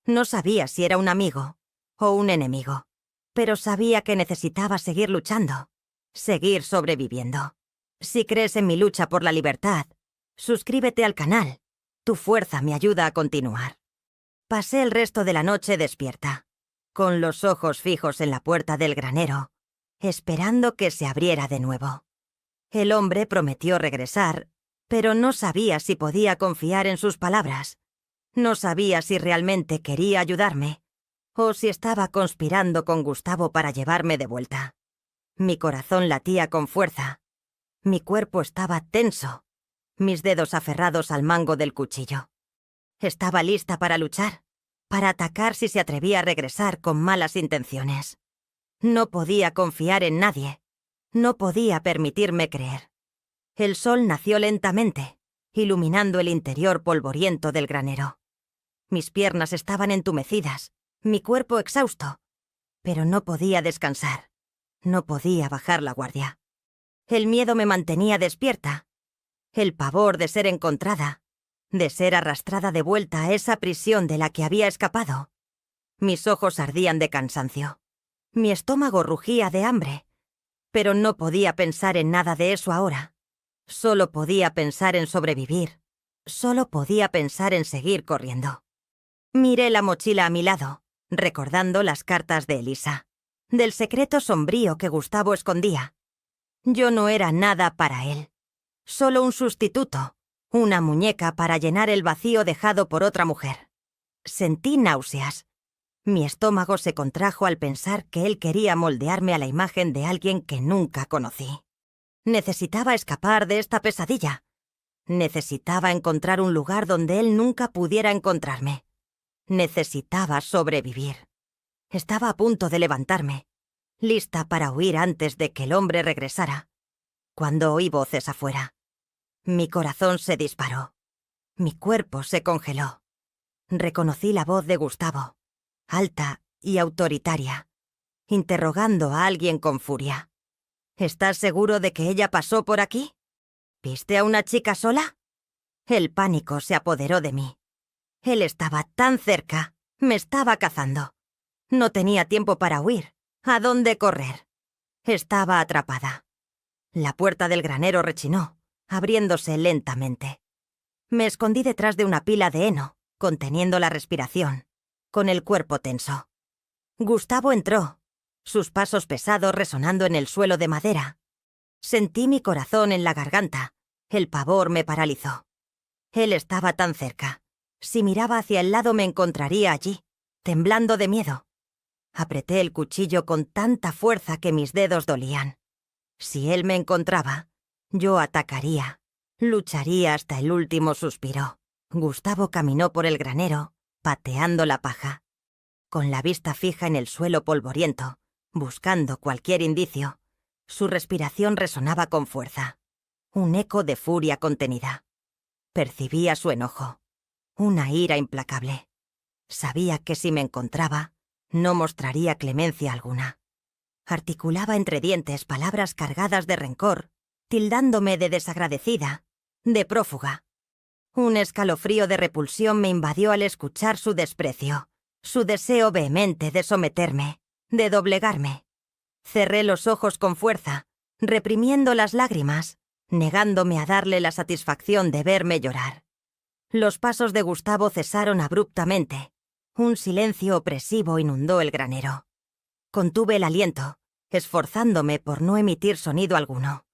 No sabía si era un amigo o un enemigo, pero sabía que necesitaba seguir luchando, seguir sobreviviendo. Si crees en mi lucha por la libertad, suscríbete al canal. Tu fuerza me ayuda a continuar. Pasé el resto de la noche despierta, con los ojos fijos en la puerta del granero, esperando que se abriera de nuevo. El hombre prometió regresar, pero no sabía si podía confiar en sus palabras. No sabía si realmente quería ayudarme, o si estaba conspirando con Gustavo para llevarme de vuelta. Mi corazón latía con fuerza. Mi cuerpo estaba tenso, mis dedos aferrados al mango del cuchillo. Estaba lista para luchar, para atacar si se atrevía a regresar con malas intenciones. No podía confiar en nadie. No podía permitirme creer. El sol nació lentamente, iluminando el interior polvoriento del granero. Mis piernas estaban entumecidas, mi cuerpo exhausto, pero no podía descansar. No podía bajar la guardia. El miedo me mantenía despierta. El pavor de ser encontrada, de ser arrastrada de vuelta a esa prisión de la que había escapado. Mis ojos ardían de cansancio. Mi estómago rugía de hambre, pero no podía pensar en nada de eso ahora. Solo podía pensar en sobrevivir. Solo podía pensar en seguir corriendo. Miré la mochila a mi lado, recordando las cartas de Elisa, del secreto sombrío que Gustavo escondía. Yo no era nada para él. Solo un sustituto, una muñeca para llenar el vacío dejado por otra mujer. Sentí náuseas. Mi estómago se contrajo al pensar que él quería moldearme a la imagen de alguien que nunca conocí. Necesitaba escapar de esta pesadilla. Necesitaba encontrar un lugar donde él nunca pudiera encontrarme. Necesitaba sobrevivir. Estaba a punto de levantarme, lista para huir antes de que el hombre regresara, cuando oí voces afuera. Mi corazón se disparó. Mi cuerpo se congeló. Reconocí la voz de Gustavo, alta y autoritaria, interrogando a alguien con furia. ¿Estás seguro de que ella pasó por aquí? ¿Viste a una chica sola? El pánico se apoderó de mí. Él estaba tan cerca, me estaba cazando. No tenía tiempo para huir. ¿A dónde correr? Estaba atrapada. La puerta del granero rechinó, abriéndose lentamente. Me escondí detrás de una pila de heno, conteniendo la respiración, con el cuerpo tenso. Gustavo entró, sus pasos pesados resonando en el suelo de madera. Sentí mi corazón en la garganta. El pavor me paralizó. Él estaba tan cerca. Si miraba hacia el lado me encontraría allí, temblando de miedo. Apreté el cuchillo con tanta fuerza que mis dedos dolían. Si él me encontraba, yo atacaría, lucharía hasta el último suspiro. Gustavo caminó por el granero, pateando la paja, con la vista fija en el suelo polvoriento, buscando cualquier indicio. Su respiración resonaba con fuerza, un eco de furia contenida. Percibía su enojo, una ira implacable. Sabía que si me encontraba, no mostraría clemencia alguna. Articulaba entre dientes palabras cargadas de rencor, tildándome de desagradecida, de prófuga. Un escalofrío de repulsión me invadió al escuchar su desprecio, su deseo vehemente de someterme, de doblegarme. Cerré los ojos con fuerza, reprimiendo las lágrimas, negándome a darle la satisfacción de verme llorar. Los pasos de Gustavo cesaron abruptamente. Un silencio opresivo inundó el granero. Contuve el aliento, esforzándome por no emitir sonido alguno.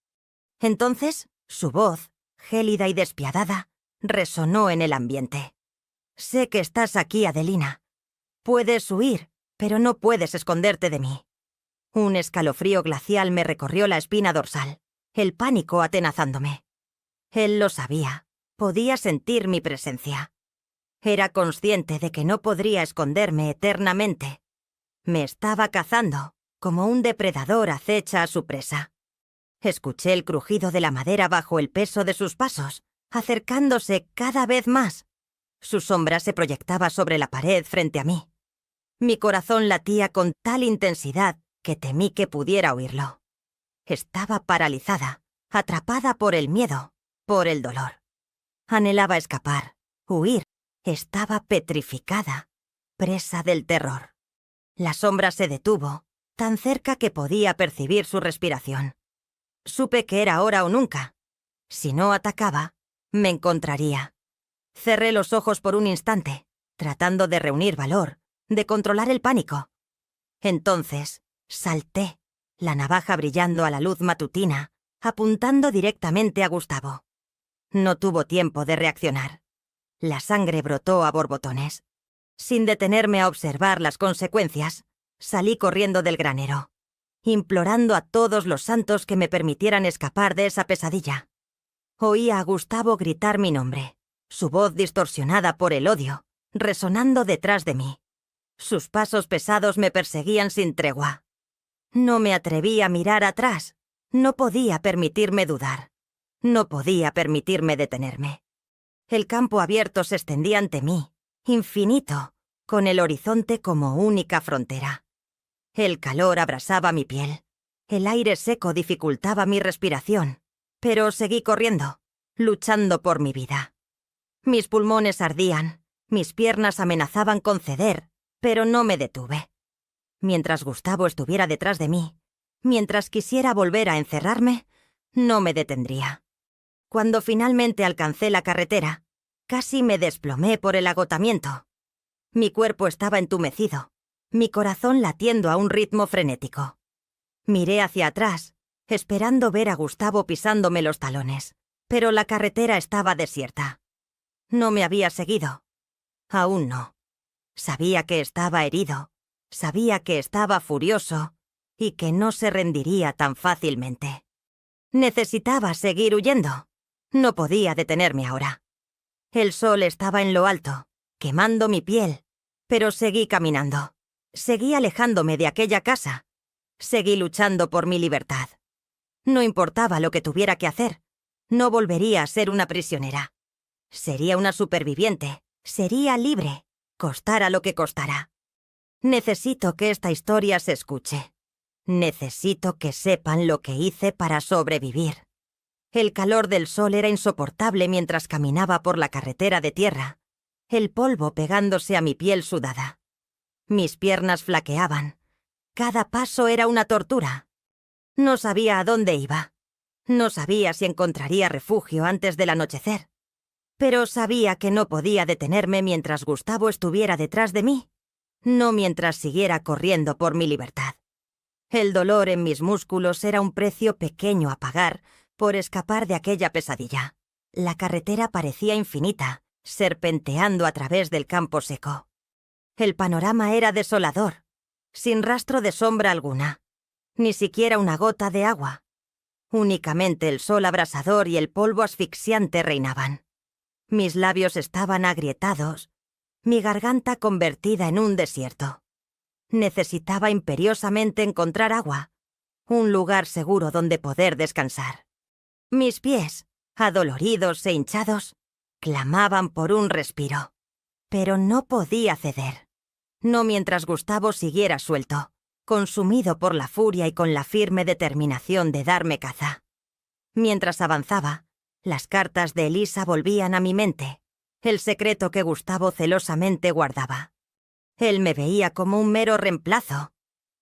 Entonces, su voz, gélida y despiadada, resonó en el ambiente. «Sé que estás aquí, Adelina. Puedes huir, pero no puedes esconderte de mí». Un escalofrío glacial me recorrió la espina dorsal, el pánico atenazándome. Él lo sabía, podía sentir mi presencia. Era consciente de que no podría esconderme eternamente. Me estaba cazando, como un depredador acecha a su presa. Escuché el crujido de la madera bajo el peso de sus pasos, acercándose cada vez más. Su sombra se proyectaba sobre la pared frente a mí. Mi corazón latía con tal intensidad que temí que pudiera oírlo. Estaba paralizada, atrapada por el miedo, por el dolor. Anhelaba escapar, huir. Estaba petrificada, presa del terror. La sombra se detuvo, tan cerca que podía percibir su respiración. Supe que era ahora o nunca. Si no atacaba, me encontraría. Cerré los ojos por un instante, tratando de reunir valor, de controlar el pánico. Entonces, salté, la navaja brillando a la luz matutina, apuntando directamente a Gustavo. No tuvo tiempo de reaccionar. La sangre brotó a borbotones. Sin detenerme a observar las consecuencias, salí corriendo del granero, implorando a todos los santos que me permitieran escapar de esa pesadilla. Oía a Gustavo gritar mi nombre, su voz distorsionada por el odio, resonando detrás de mí. Sus pasos pesados me perseguían sin tregua. No me atreví a mirar atrás. No podía permitirme dudar. No podía permitirme detenerme. El campo abierto se extendía ante mí, infinito, con el horizonte como única frontera. El calor abrasaba mi piel. El aire seco dificultaba mi respiración, pero seguí corriendo, luchando por mi vida. Mis pulmones ardían, mis piernas amenazaban con ceder, pero no me detuve. Mientras Gustavo estuviera detrás de mí, mientras quisiera volver a encerrarme, no me detendría. Cuando finalmente alcancé la carretera, casi me desplomé por el agotamiento. Mi cuerpo estaba entumecido, mi corazón latiendo a un ritmo frenético. Miré hacia atrás, esperando ver a Gustavo pisándome los talones, pero la carretera estaba desierta. No me había seguido. Aún no. Sabía que estaba herido, sabía que estaba furioso y que no se rendiría tan fácilmente. Necesitaba seguir huyendo. No podía detenerme ahora. El sol estaba en lo alto, quemando mi piel, pero seguí caminando. Seguí alejándome de aquella casa. Seguí luchando por mi libertad. No importaba lo que tuviera que hacer. No volvería a ser una prisionera. Sería una superviviente, Sería libre, costara lo que costara. Necesito que esta historia se escuche. Necesito que sepan lo que hice para sobrevivir. El calor del sol era insoportable mientras caminaba por la carretera de tierra, el polvo pegándose a mi piel sudada. Mis piernas flaqueaban. Cada paso era una tortura. No sabía a dónde iba. No sabía si encontraría refugio antes del anochecer. Pero sabía que no podía detenerme mientras Gustavo estuviera detrás de mí, no mientras siguiera corriendo por mi libertad. El dolor en mis músculos era un precio pequeño a pagar por escapar de aquella pesadilla. La carretera parecía infinita, serpenteando a través del campo seco. El panorama era desolador, sin rastro de sombra alguna, ni siquiera una gota de agua. Únicamente el sol abrasador y el polvo asfixiante reinaban. Mis labios estaban agrietados, mi garganta convertida en un desierto. Necesitaba imperiosamente encontrar agua, un lugar seguro donde poder descansar. Mis pies, adoloridos e hinchados, clamaban por un respiro. Pero no podía ceder. No mientras Gustavo siguiera suelto, consumido por la furia y con la firme determinación de darme caza. Mientras avanzaba, las cartas de Elisa volvían a mi mente, el secreto que Gustavo celosamente guardaba. Él me veía como un mero reemplazo,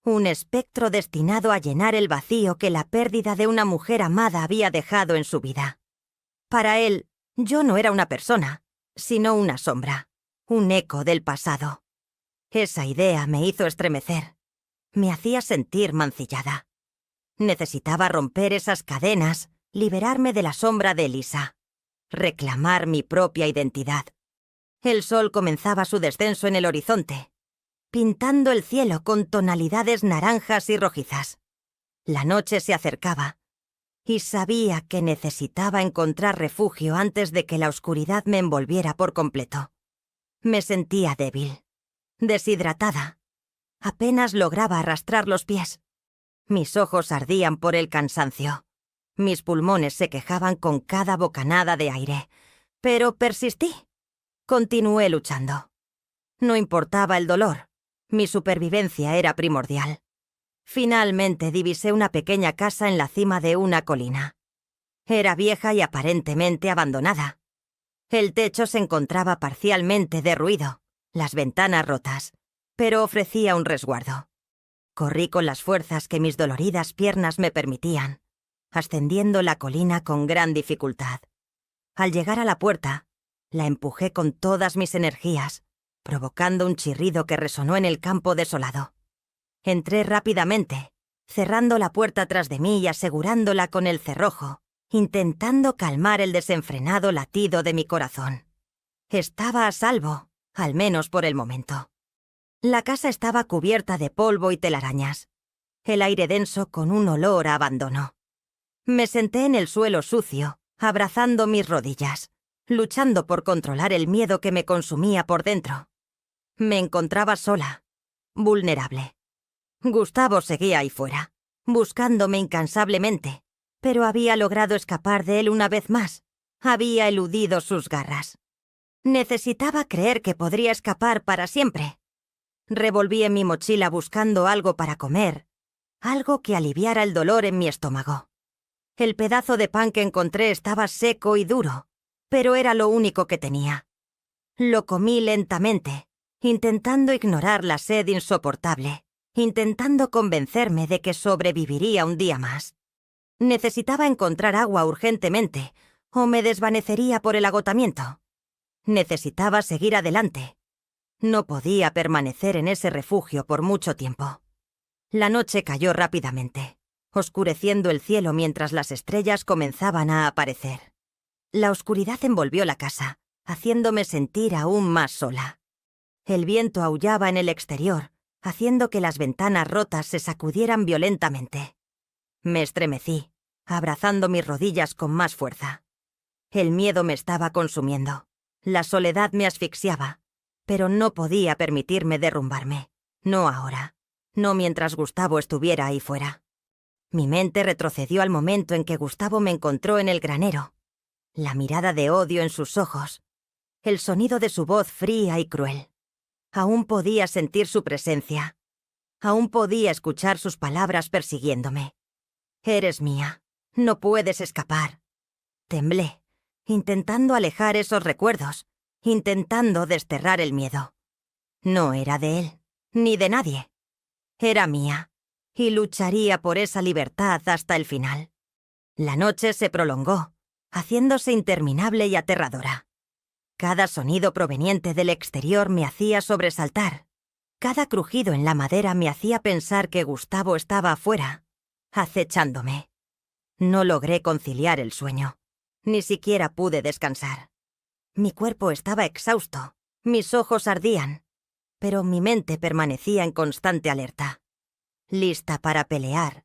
un espectro destinado a llenar el vacío que la pérdida de una mujer amada había dejado en su vida. Para él, yo no era una persona, sino una sombra, un eco del pasado. Esa idea me hizo estremecer. Me hacía sentir mancillada. Necesitaba romper esas cadenas, liberarme de la sombra de Elisa, reclamar mi propia identidad. El sol comenzaba su descenso en el horizonte, pintando el cielo con tonalidades naranjas y rojizas. La noche se acercaba, y sabía que necesitaba encontrar refugio antes de que la oscuridad me envolviera por completo. Me sentía débil, deshidratada. Apenas lograba arrastrar los pies. Mis ojos ardían por el cansancio. Mis pulmones se quejaban con cada bocanada de aire. Pero persistí. Continué luchando. No importaba el dolor. Mi supervivencia era primordial. Finalmente divisé una pequeña casa en la cima de una colina. Era vieja y aparentemente abandonada. El techo se encontraba parcialmente derruido, las ventanas rotas, pero ofrecía un resguardo. Corrí con las fuerzas que mis doloridas piernas me permitían, ascendiendo la colina con gran dificultad. Al llegar a la puerta, la empujé con todas mis energías, provocando un chirrido que resonó en el campo desolado. Entré rápidamente, cerrando la puerta tras de mí y asegurándola con el cerrojo, intentando calmar el desenfrenado latido de mi corazón. Estaba a salvo, al menos por el momento. La casa estaba cubierta de polvo y telarañas, el aire denso con un olor a abandono. Me senté en el suelo sucio, abrazando mis rodillas, luchando por controlar el miedo que me consumía por dentro. Me encontraba sola, vulnerable. Gustavo seguía ahí fuera, buscándome incansablemente, pero había logrado escapar de él una vez más. Había eludido sus garras. Necesitaba creer que podría escapar para siempre. Revolví en mi mochila buscando algo para comer, algo que aliviara el dolor en mi estómago. El pedazo de pan que encontré estaba seco y duro, pero era lo único que tenía. Lo comí lentamente, intentando ignorar la sed insoportable, intentando convencerme de que sobreviviría un día más. Necesitaba encontrar agua urgentemente, o me desvanecería por el agotamiento. Necesitaba seguir adelante. No podía permanecer en ese refugio por mucho tiempo. La noche cayó rápidamente, oscureciendo el cielo mientras las estrellas comenzaban a aparecer. La oscuridad envolvió la casa, haciéndome sentir aún más sola. El viento aullaba en el exterior, haciendo que las ventanas rotas se sacudieran violentamente. Me estremecí, abrazando mis rodillas con más fuerza. El miedo me estaba consumiendo. La soledad me asfixiaba, pero no podía permitirme derrumbarme. No ahora. No mientras Gustavo estuviera ahí fuera. Mi mente retrocedió al momento en que Gustavo me encontró en el granero. La mirada de odio en sus ojos. el sonido de su voz fría y cruel. Aún podía sentir su presencia. Aún podía escuchar sus palabras persiguiéndome. Eres mía. No puedes escapar. Temblé, intentando alejar esos recuerdos, intentando desterrar el miedo. No era de él, ni de nadie. Era mía, y lucharía por esa libertad hasta el final. La noche se prolongó, haciéndose interminable y aterradora. Cada sonido proveniente del exterior me hacía sobresaltar. Cada crujido en la madera me hacía pensar que Gustavo estaba afuera, acechándome. No logré conciliar el sueño. Ni siquiera pude descansar. Mi cuerpo estaba exhausto, mis ojos ardían, pero mi mente permanecía en constante alerta. Lista para pelear,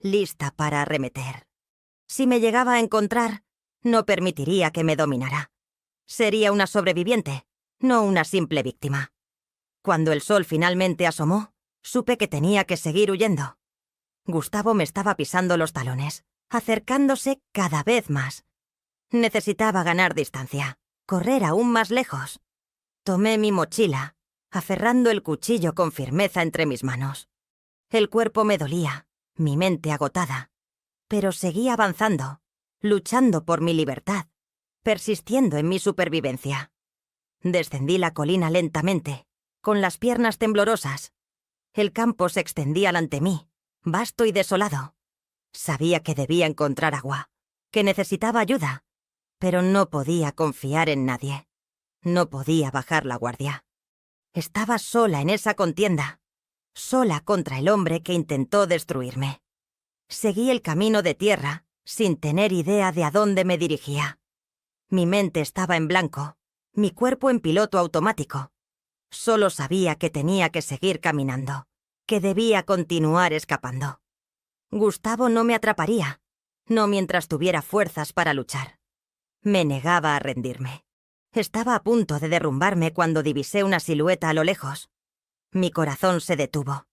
lista para arremeter. Si me llegaba a encontrar, no permitiría que me dominara. Sería una sobreviviente, no una simple víctima. Cuando el sol finalmente asomó, supe que tenía que seguir huyendo. Gustavo me estaba pisando los talones, acercándose cada vez más. Necesitaba ganar distancia, correr aún más lejos. Tomé mi mochila, aferrando el cuchillo con firmeza entre mis manos. El cuerpo me dolía, mi mente agotada, pero seguía avanzando, luchando por mi libertad, persistiendo en mi supervivencia. Descendí la colina lentamente, con las piernas temblorosas. El campo se extendía ante mí, vasto y desolado. Sabía que debía encontrar agua, que necesitaba ayuda, pero no podía confiar en nadie. No podía bajar la guardia. Estaba sola en esa contienda, sola contra el hombre que intentó destruirme. Seguí el camino de tierra, sin tener idea de a dónde me dirigía. Mi mente estaba en blanco, mi cuerpo en piloto automático. Solo sabía que tenía que seguir caminando, que debía continuar escapando. Gustavo no me atraparía, no mientras tuviera fuerzas para luchar. Me negaba a rendirme. Estaba a punto de derrumbarme cuando divisé una silueta a lo lejos. Mi corazón se detuvo.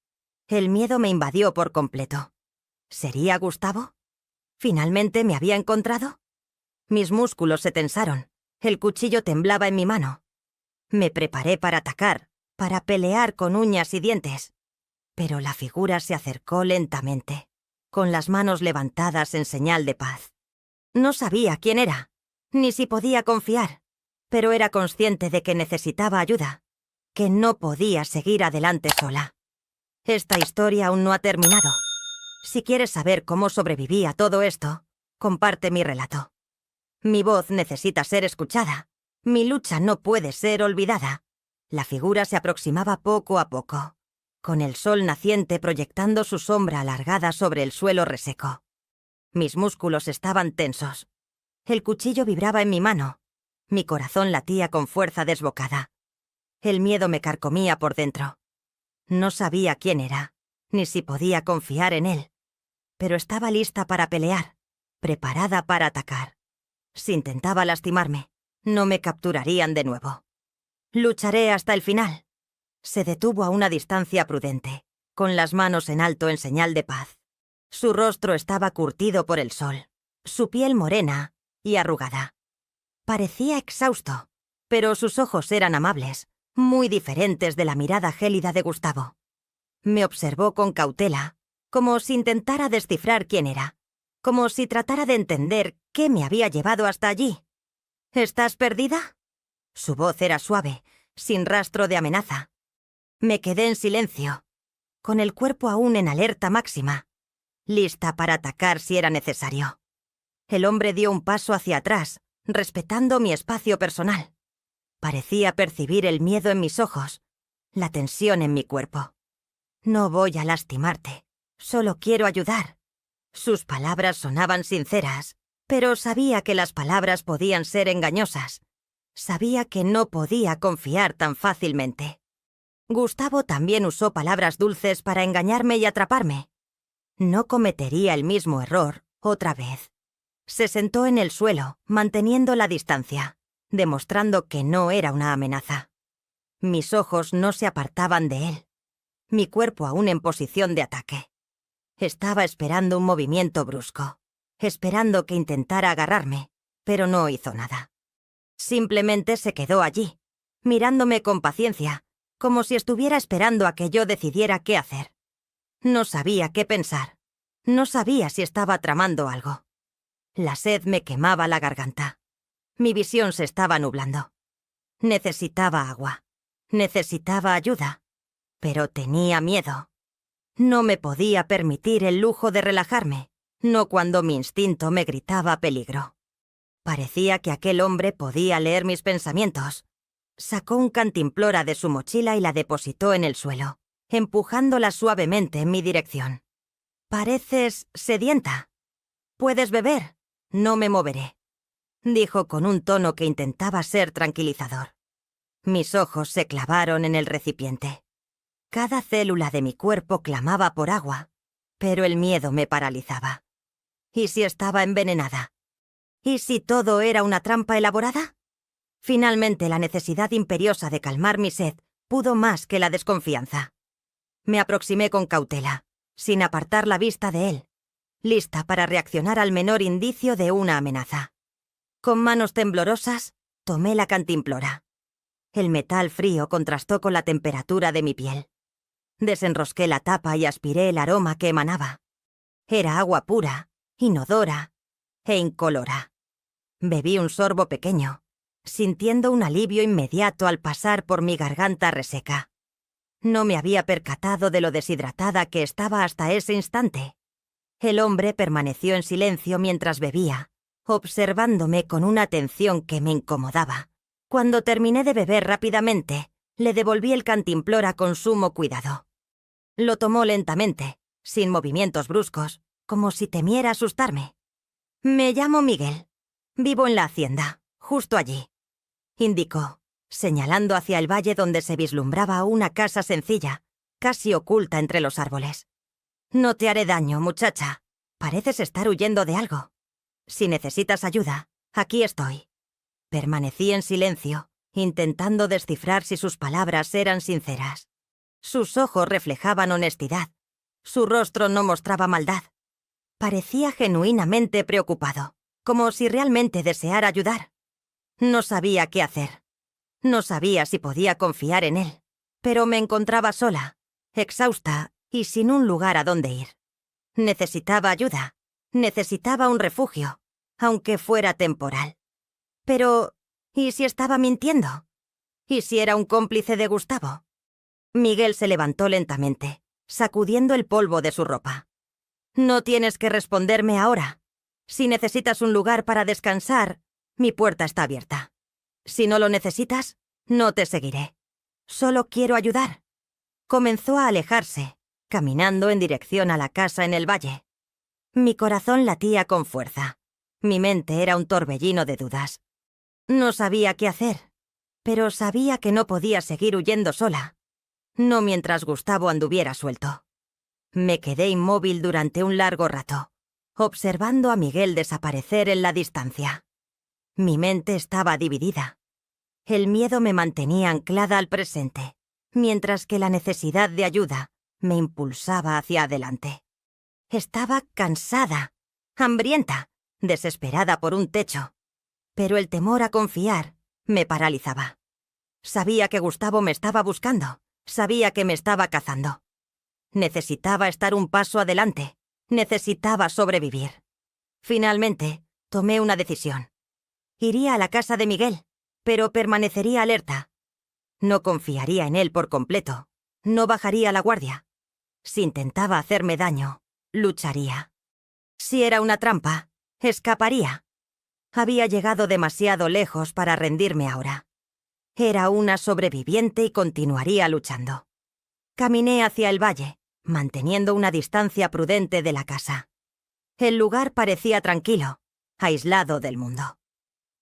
El miedo me invadió por completo. ¿Sería Gustavo? ¿Finalmente me había encontrado? Mis músculos se tensaron. El cuchillo temblaba en mi mano. Me preparé para atacar, para pelear con uñas y dientes. Pero la figura se acercó lentamente, con las manos levantadas en señal de paz. No sabía quién era, ni si podía confiar, pero era consciente de que necesitaba ayuda, que no podía seguir adelante sola. Esta historia aún no ha terminado. Si quieres saber cómo sobreviví a todo esto, comparte mi relato. Mi voz necesita ser escuchada. Mi lucha no puede ser olvidada. La figura se aproximaba poco a poco, con el sol naciente proyectando su sombra alargada sobre el suelo reseco. Mis músculos estaban tensos. El cuchillo vibraba en mi mano. Mi corazón latía con fuerza desbocada. El miedo me carcomía por dentro. No sabía quién era, ni si podía confiar en él. Pero estaba lista para pelear, preparada para atacar. Si intentaba lastimarme, no me capturarían de nuevo. Lucharé hasta el final. Se detuvo a una distancia prudente, con las manos en alto en señal de paz. Su rostro estaba curtido por el sol, su piel morena y arrugada. Parecía exhausto, pero sus ojos eran amables, muy diferentes de la mirada gélida de Gustavo. Me observó con cautela, como si intentara descifrar quién era, como si tratara de entender qué me había llevado hasta allí. ¿Estás perdida? Su voz era suave, sin rastro de amenaza. Me quedé en silencio, con el cuerpo aún en alerta máxima, lista para atacar si era necesario. El hombre dio un paso hacia atrás, respetando mi espacio personal. Parecía percibir el miedo en mis ojos, la tensión en mi cuerpo. No voy a lastimarte, solo quiero ayudar. Sus palabras sonaban sinceras, pero sabía que las palabras podían ser engañosas. Sabía que no podía confiar tan fácilmente. Gustavo también usó palabras dulces para engañarme y atraparme. No cometería el mismo error otra vez. Se sentó en el suelo, manteniendo la distancia, demostrando que no era una amenaza. Mis ojos no se apartaban de él, mi cuerpo aún en posición de ataque. Estaba esperando un movimiento brusco, esperando que intentara agarrarme, pero no hizo nada. Simplemente se quedó allí, mirándome con paciencia, como si estuviera esperando a que yo decidiera qué hacer. No sabía qué pensar. No sabía si estaba tramando algo. La sed me quemaba la garganta. Mi visión se estaba nublando. Necesitaba agua. Necesitaba ayuda. Pero tenía miedo. No me podía permitir el lujo de relajarme, no cuando mi instinto me gritaba peligro. Parecía que aquel hombre podía leer mis pensamientos. Sacó un cantimplora de su mochila y la depositó en el suelo, empujándola suavemente en mi dirección. «Pareces sedienta. Puedes beber. No me moveré», dijo con un tono que intentaba ser tranquilizador. Mis ojos se clavaron en el recipiente. Cada célula de mi cuerpo clamaba por agua, pero el miedo me paralizaba. ¿Y si estaba envenenada? ¿Y si todo era una trampa elaborada? Finalmente, la necesidad imperiosa de calmar mi sed pudo más que la desconfianza. Me aproximé con cautela, sin apartar la vista de él, lista para reaccionar al menor indicio de una amenaza. Con manos temblorosas, tomé la cantimplora. El metal frío contrastó con la temperatura de mi piel. Desenrosqué la tapa y aspiré el aroma que emanaba. Era agua pura, inodora e incolora. Bebí un sorbo pequeño, sintiendo un alivio inmediato al pasar por mi garganta reseca. No me había percatado de lo deshidratada que estaba hasta ese instante. El hombre permaneció en silencio mientras bebía, observándome con una atención que me incomodaba. Cuando terminé de beber rápidamente, le devolví el cantimplora con sumo cuidado. Lo tomó lentamente, sin movimientos bruscos, como si temiera asustarme. «Me llamo Miguel. Vivo en la hacienda, justo allí», indicó, señalando hacia el valle donde se vislumbraba una casa sencilla, casi oculta entre los árboles. «No te haré daño, muchacha. Pareces estar huyendo de algo. Si necesitas ayuda, aquí estoy». Permanecí en silencio, intentando descifrar si sus palabras eran sinceras. Sus ojos reflejaban honestidad. Su rostro no mostraba maldad. Parecía genuinamente preocupado, como si realmente deseara ayudar. No sabía qué hacer. No sabía si podía confiar en él, pero me encontraba sola, exhausta y sin un lugar a dónde ir. Necesitaba ayuda. Necesitaba un refugio, aunque fuera temporal. Pero, ¿y si estaba mintiendo? ¿Y si era un cómplice de Gustavo? Miguel se levantó lentamente, sacudiendo el polvo de su ropa. «No tienes que responderme ahora. Si necesitas un lugar para descansar, mi puerta está abierta. Si no lo necesitas, no te seguiré. Solo quiero ayudar». Comenzó a alejarse, caminando en dirección a la casa en el valle. Mi corazón latía con fuerza. Mi mente era un torbellino de dudas. No sabía qué hacer, pero sabía que no podía seguir huyendo sola. No mientras Gustavo anduviera suelto. Me quedé inmóvil durante un largo rato, observando a Miguel desaparecer en la distancia. Mi mente estaba dividida. El miedo me mantenía anclada al presente, mientras que la necesidad de ayuda me impulsaba hacia adelante. Estaba cansada, hambrienta, desesperada por un techo, pero el temor a confiar me paralizaba. Sabía que Gustavo me estaba buscando, sabía que me estaba cazando. Necesitaba estar un paso adelante, necesitaba sobrevivir. Finalmente, tomé una decisión. Iría a la casa de Miguel, pero permanecería alerta. No confiaría en él por completo, no bajaría la guardia. Si intentaba hacerme daño, lucharía. Si era una trampa, escaparía. Había llegado demasiado lejos para rendirme ahora. Era una sobreviviente y continuaría luchando. Caminé hacia el valle, manteniendo una distancia prudente de la casa. El lugar parecía tranquilo, aislado del mundo.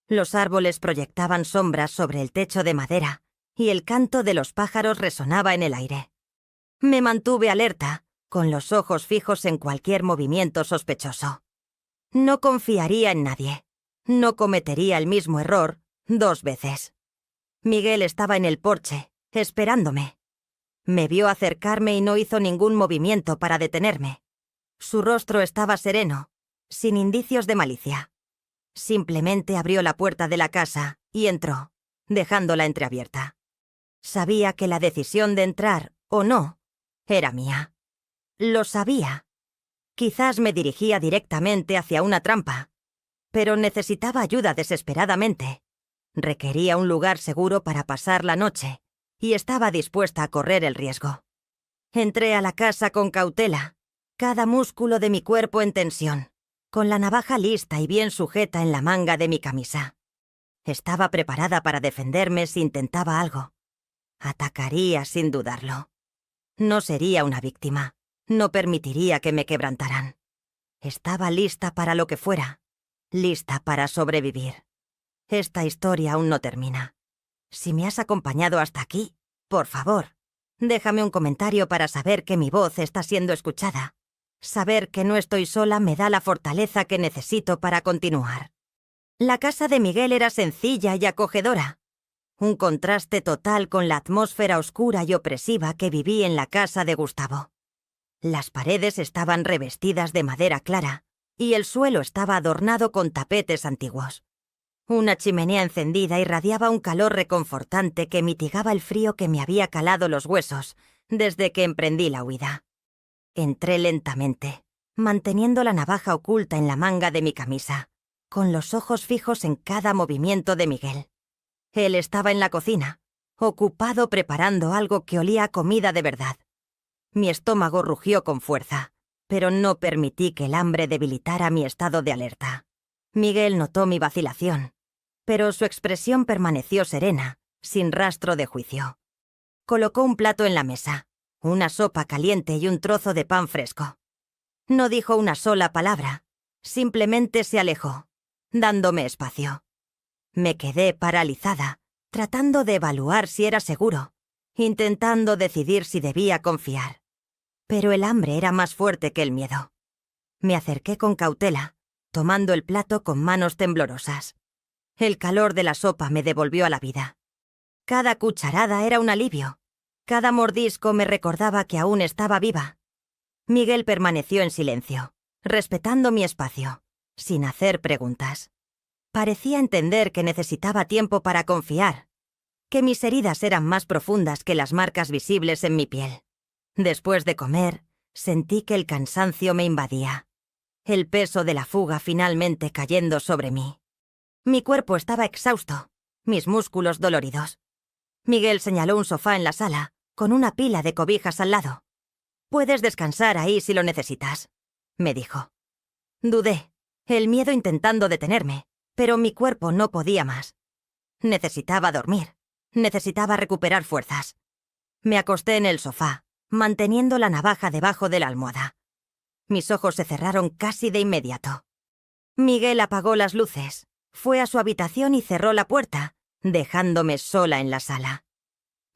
Los árboles proyectaban sombras sobre el techo de madera y el canto de los pájaros resonaba en el aire. Me mantuve alerta, con los ojos fijos en cualquier movimiento sospechoso. No confiaría en nadie. No cometería el mismo error 2 veces. Miguel estaba en el porche, esperándome. Me vio acercarme y no hizo ningún movimiento para detenerme. Su rostro estaba sereno, sin indicios de malicia. Simplemente abrió la puerta de la casa y entró, dejándola entreabierta. Sabía que la decisión de entrar o no era mía. Lo sabía. Quizás me dirigía directamente hacia una trampa, pero necesitaba ayuda desesperadamente. Requería un lugar seguro para pasar la noche, y estaba dispuesta a correr el riesgo. Entré a la casa con cautela, cada músculo de mi cuerpo en tensión, con la navaja lista y bien sujeta en la manga de mi camisa. Estaba preparada para defenderme si intentaba algo. Atacaría sin dudarlo. No sería una víctima. No permitiría que me quebrantaran. Estaba lista para lo que fuera, lista para sobrevivir. Esta historia aún no termina. Si me has acompañado hasta aquí, por favor, déjame un comentario para saber que mi voz está siendo escuchada. Saber que no estoy sola me da la fortaleza que necesito para continuar. La casa de Miguel era sencilla y acogedora. Un contraste total con la atmósfera oscura y opresiva que viví en la casa de Gustavo. Las paredes estaban revestidas de madera clara y el suelo estaba adornado con tapetes antiguos. Una chimenea encendida irradiaba un calor reconfortante que mitigaba el frío que me había calado los huesos desde que emprendí la huida. Entré lentamente, manteniendo la navaja oculta en la manga de mi camisa, con los ojos fijos en cada movimiento de Miguel. Él estaba en la cocina, ocupado preparando algo que olía a comida de verdad. Mi estómago rugió con fuerza, pero no permití que el hambre debilitara mi estado de alerta. Miguel notó mi vacilación, pero su expresión permaneció serena, sin rastro de juicio. Colocó un plato en la mesa, una sopa caliente y un trozo de pan fresco. No dijo una sola palabra, simplemente se alejó, dándome espacio. Me quedé paralizada, tratando de evaluar si era seguro, intentando decidir si debía confiar. Pero el hambre era más fuerte que el miedo. Me acerqué con cautela, tomando el plato con manos temblorosas. El calor de la sopa me devolvió a la vida. Cada cucharada era un alivio. Cada mordisco me recordaba que aún estaba viva. Miguel permaneció en silencio, respetando mi espacio, sin hacer preguntas. Parecía entender que necesitaba tiempo para confiar, que mis heridas eran más profundas que las marcas visibles en mi piel. Después de comer, sentí que el cansancio me invadía, el peso de la fuga finalmente cayendo sobre mí. Mi cuerpo estaba exhausto, mis músculos doloridos. Miguel señaló un sofá en la sala, con una pila de cobijas al lado. «Puedes descansar ahí si lo necesitas», me dijo. Dudé, el miedo intentando detenerme, pero mi cuerpo no podía más. Necesitaba dormir, necesitaba recuperar fuerzas. Me acosté en el sofá, manteniendo la navaja debajo de la almohada. Mis ojos se cerraron casi de inmediato. Miguel apagó las luces, fue a su habitación y cerró la puerta, dejándome sola en la sala.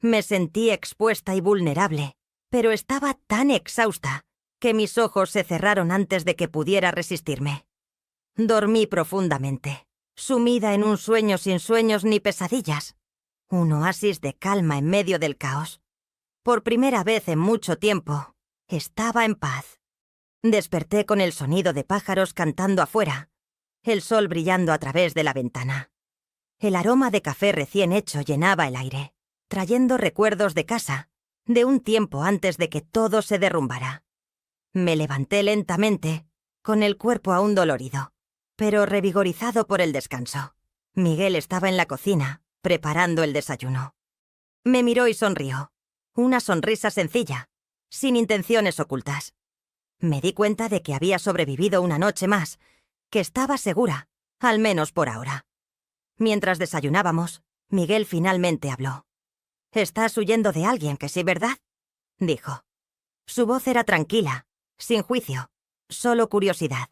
Me sentí expuesta y vulnerable, pero estaba tan exhausta que mis ojos se cerraron antes de que pudiera resistirme. Dormí profundamente, sumida en un sueño sin sueños ni pesadillas. Un oasis de calma en medio del caos. Por primera vez en mucho tiempo, estaba en paz. Desperté con el sonido de pájaros cantando afuera, el sol brillando a través de la ventana. El aroma de café recién hecho llenaba el aire, trayendo recuerdos de casa, de un tiempo antes de que todo se derrumbara. Me levanté lentamente, con el cuerpo aún dolorido, pero revigorizado por el descanso. Miguel estaba en la cocina, preparando el desayuno. Me miró y sonrió, una sonrisa sencilla, sin intenciones ocultas. Me di cuenta de que había sobrevivido una noche más, que estaba segura, al menos por ahora. Mientras desayunábamos, Miguel finalmente habló. «Estás huyendo de alguien, que sí, ¿verdad?», dijo. Su voz era tranquila, sin juicio, solo curiosidad.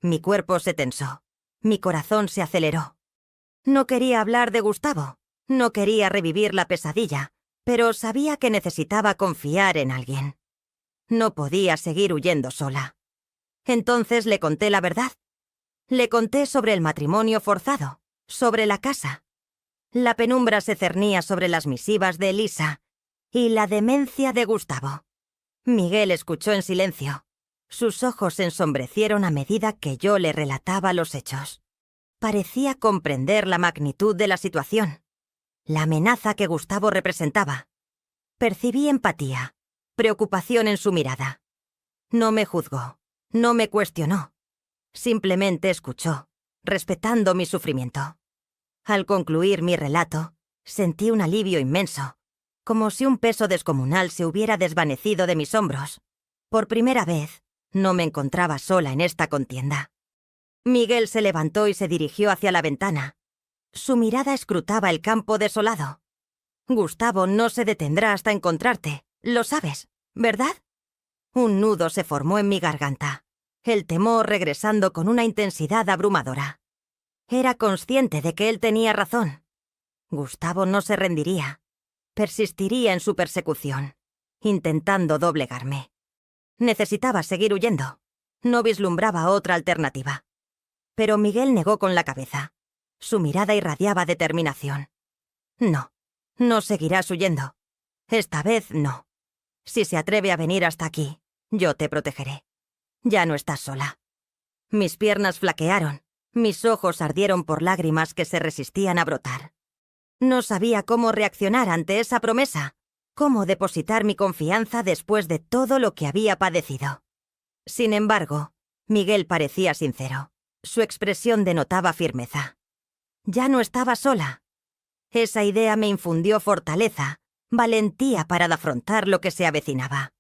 Mi cuerpo se tensó, mi corazón se aceleró. No quería hablar de Gustavo, no quería revivir la pesadilla, pero sabía que necesitaba confiar en alguien. No podía seguir huyendo sola. Entonces le conté la verdad. Le conté sobre el matrimonio forzado, sobre la casa. La penumbra se cernía sobre las misivas de Elisa y la demencia de Gustavo. Miguel escuchó en silencio. Sus ojos se ensombrecieron a medida que yo le relataba los hechos. Parecía comprender la magnitud de la situación, la amenaza que Gustavo representaba. Percibí empatía, preocupación en su mirada. No me juzgó, no me cuestionó. Simplemente escuchó, respetando mi sufrimiento. Al concluir mi relato, sentí un alivio inmenso, como si un peso descomunal se hubiera desvanecido de mis hombros. Por primera vez, no me encontraba sola en esta contienda. Miguel se levantó y se dirigió hacia la ventana. Su mirada escrutaba el campo desolado. Gustavo no se detendrá hasta encontrarte, lo sabes, ¿verdad? Un nudo se formó en mi garganta, el temor regresando con una intensidad abrumadora. Era consciente de que él tenía razón. Gustavo no se rendiría. Persistiría en su persecución, intentando doblegarme. Necesitaba seguir huyendo. No vislumbraba otra alternativa. Pero Miguel negó con la cabeza. Su mirada irradiaba determinación. No, no seguirás huyendo. Esta vez no. Si se atreve a venir hasta aquí, yo te protegeré. Ya no estás sola. Mis piernas flaquearon, mis ojos ardieron por lágrimas que se resistían a brotar. No sabía cómo reaccionar ante esa promesa, cómo depositar mi confianza después de todo lo que había padecido. Sin embargo, Miguel parecía sincero. Su expresión denotaba firmeza. Ya no estaba sola. Esa idea me infundió fortaleza, valentía para afrontar lo que se avecinaba.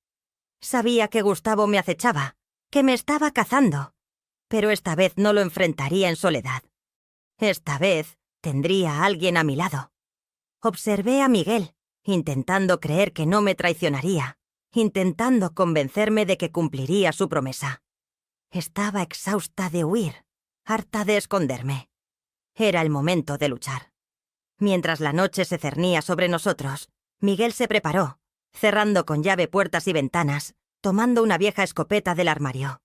Sabía que Gustavo me acechaba, que me estaba cazando, pero esta vez no lo enfrentaría en soledad. Esta vez tendría a alguien a mi lado. Observé a Miguel, intentando creer que no me traicionaría, intentando convencerme de que cumpliría su promesa. Estaba exhausta de huir, harta de esconderme. Era el momento de luchar. Mientras la noche se cernía sobre nosotros, Miguel se preparó, cerrando con llave puertas y ventanas, tomando una vieja escopeta del armario.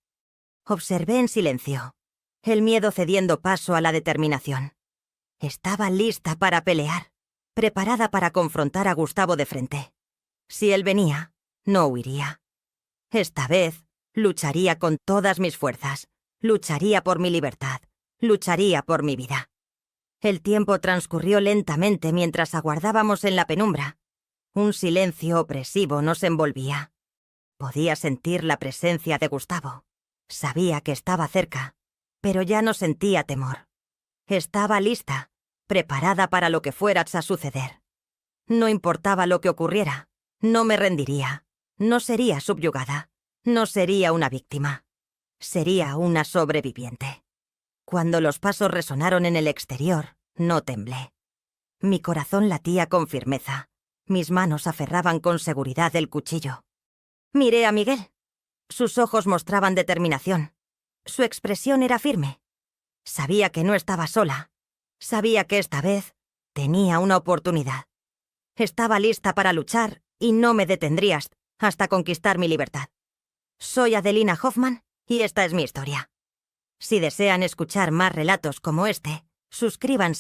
Observé en silencio, el miedo cediendo paso a la determinación. Estaba lista para pelear, preparada para confrontar a Gustavo de frente. Si él venía, no huiría. Esta vez, lucharía con todas mis fuerzas, lucharía por mi libertad, lucharía por mi vida. El tiempo transcurrió lentamente mientras aguardábamos en la penumbra. Un silencio opresivo nos envolvía. Podía sentir la presencia de Gustavo. Sabía que estaba cerca, pero ya no sentía temor. Estaba lista, preparada para lo que fuera a suceder. No importaba lo que ocurriera, no me rendiría, no sería subyugada, no sería una víctima. Sería una sobreviviente. Cuando los pasos resonaron en el exterior, no temblé. Mi corazón latía con firmeza. Mis manos aferraban con seguridad el cuchillo. Miré a Miguel. Sus ojos mostraban determinación. Su expresión era firme. Sabía que no estaba sola. Sabía que esta vez tenía una oportunidad. Estaba lista para luchar y no me detendrías hasta conquistar mi libertad. Soy Adelina Hoffman y esta es mi historia. Si desean escuchar más relatos como este, suscríbanse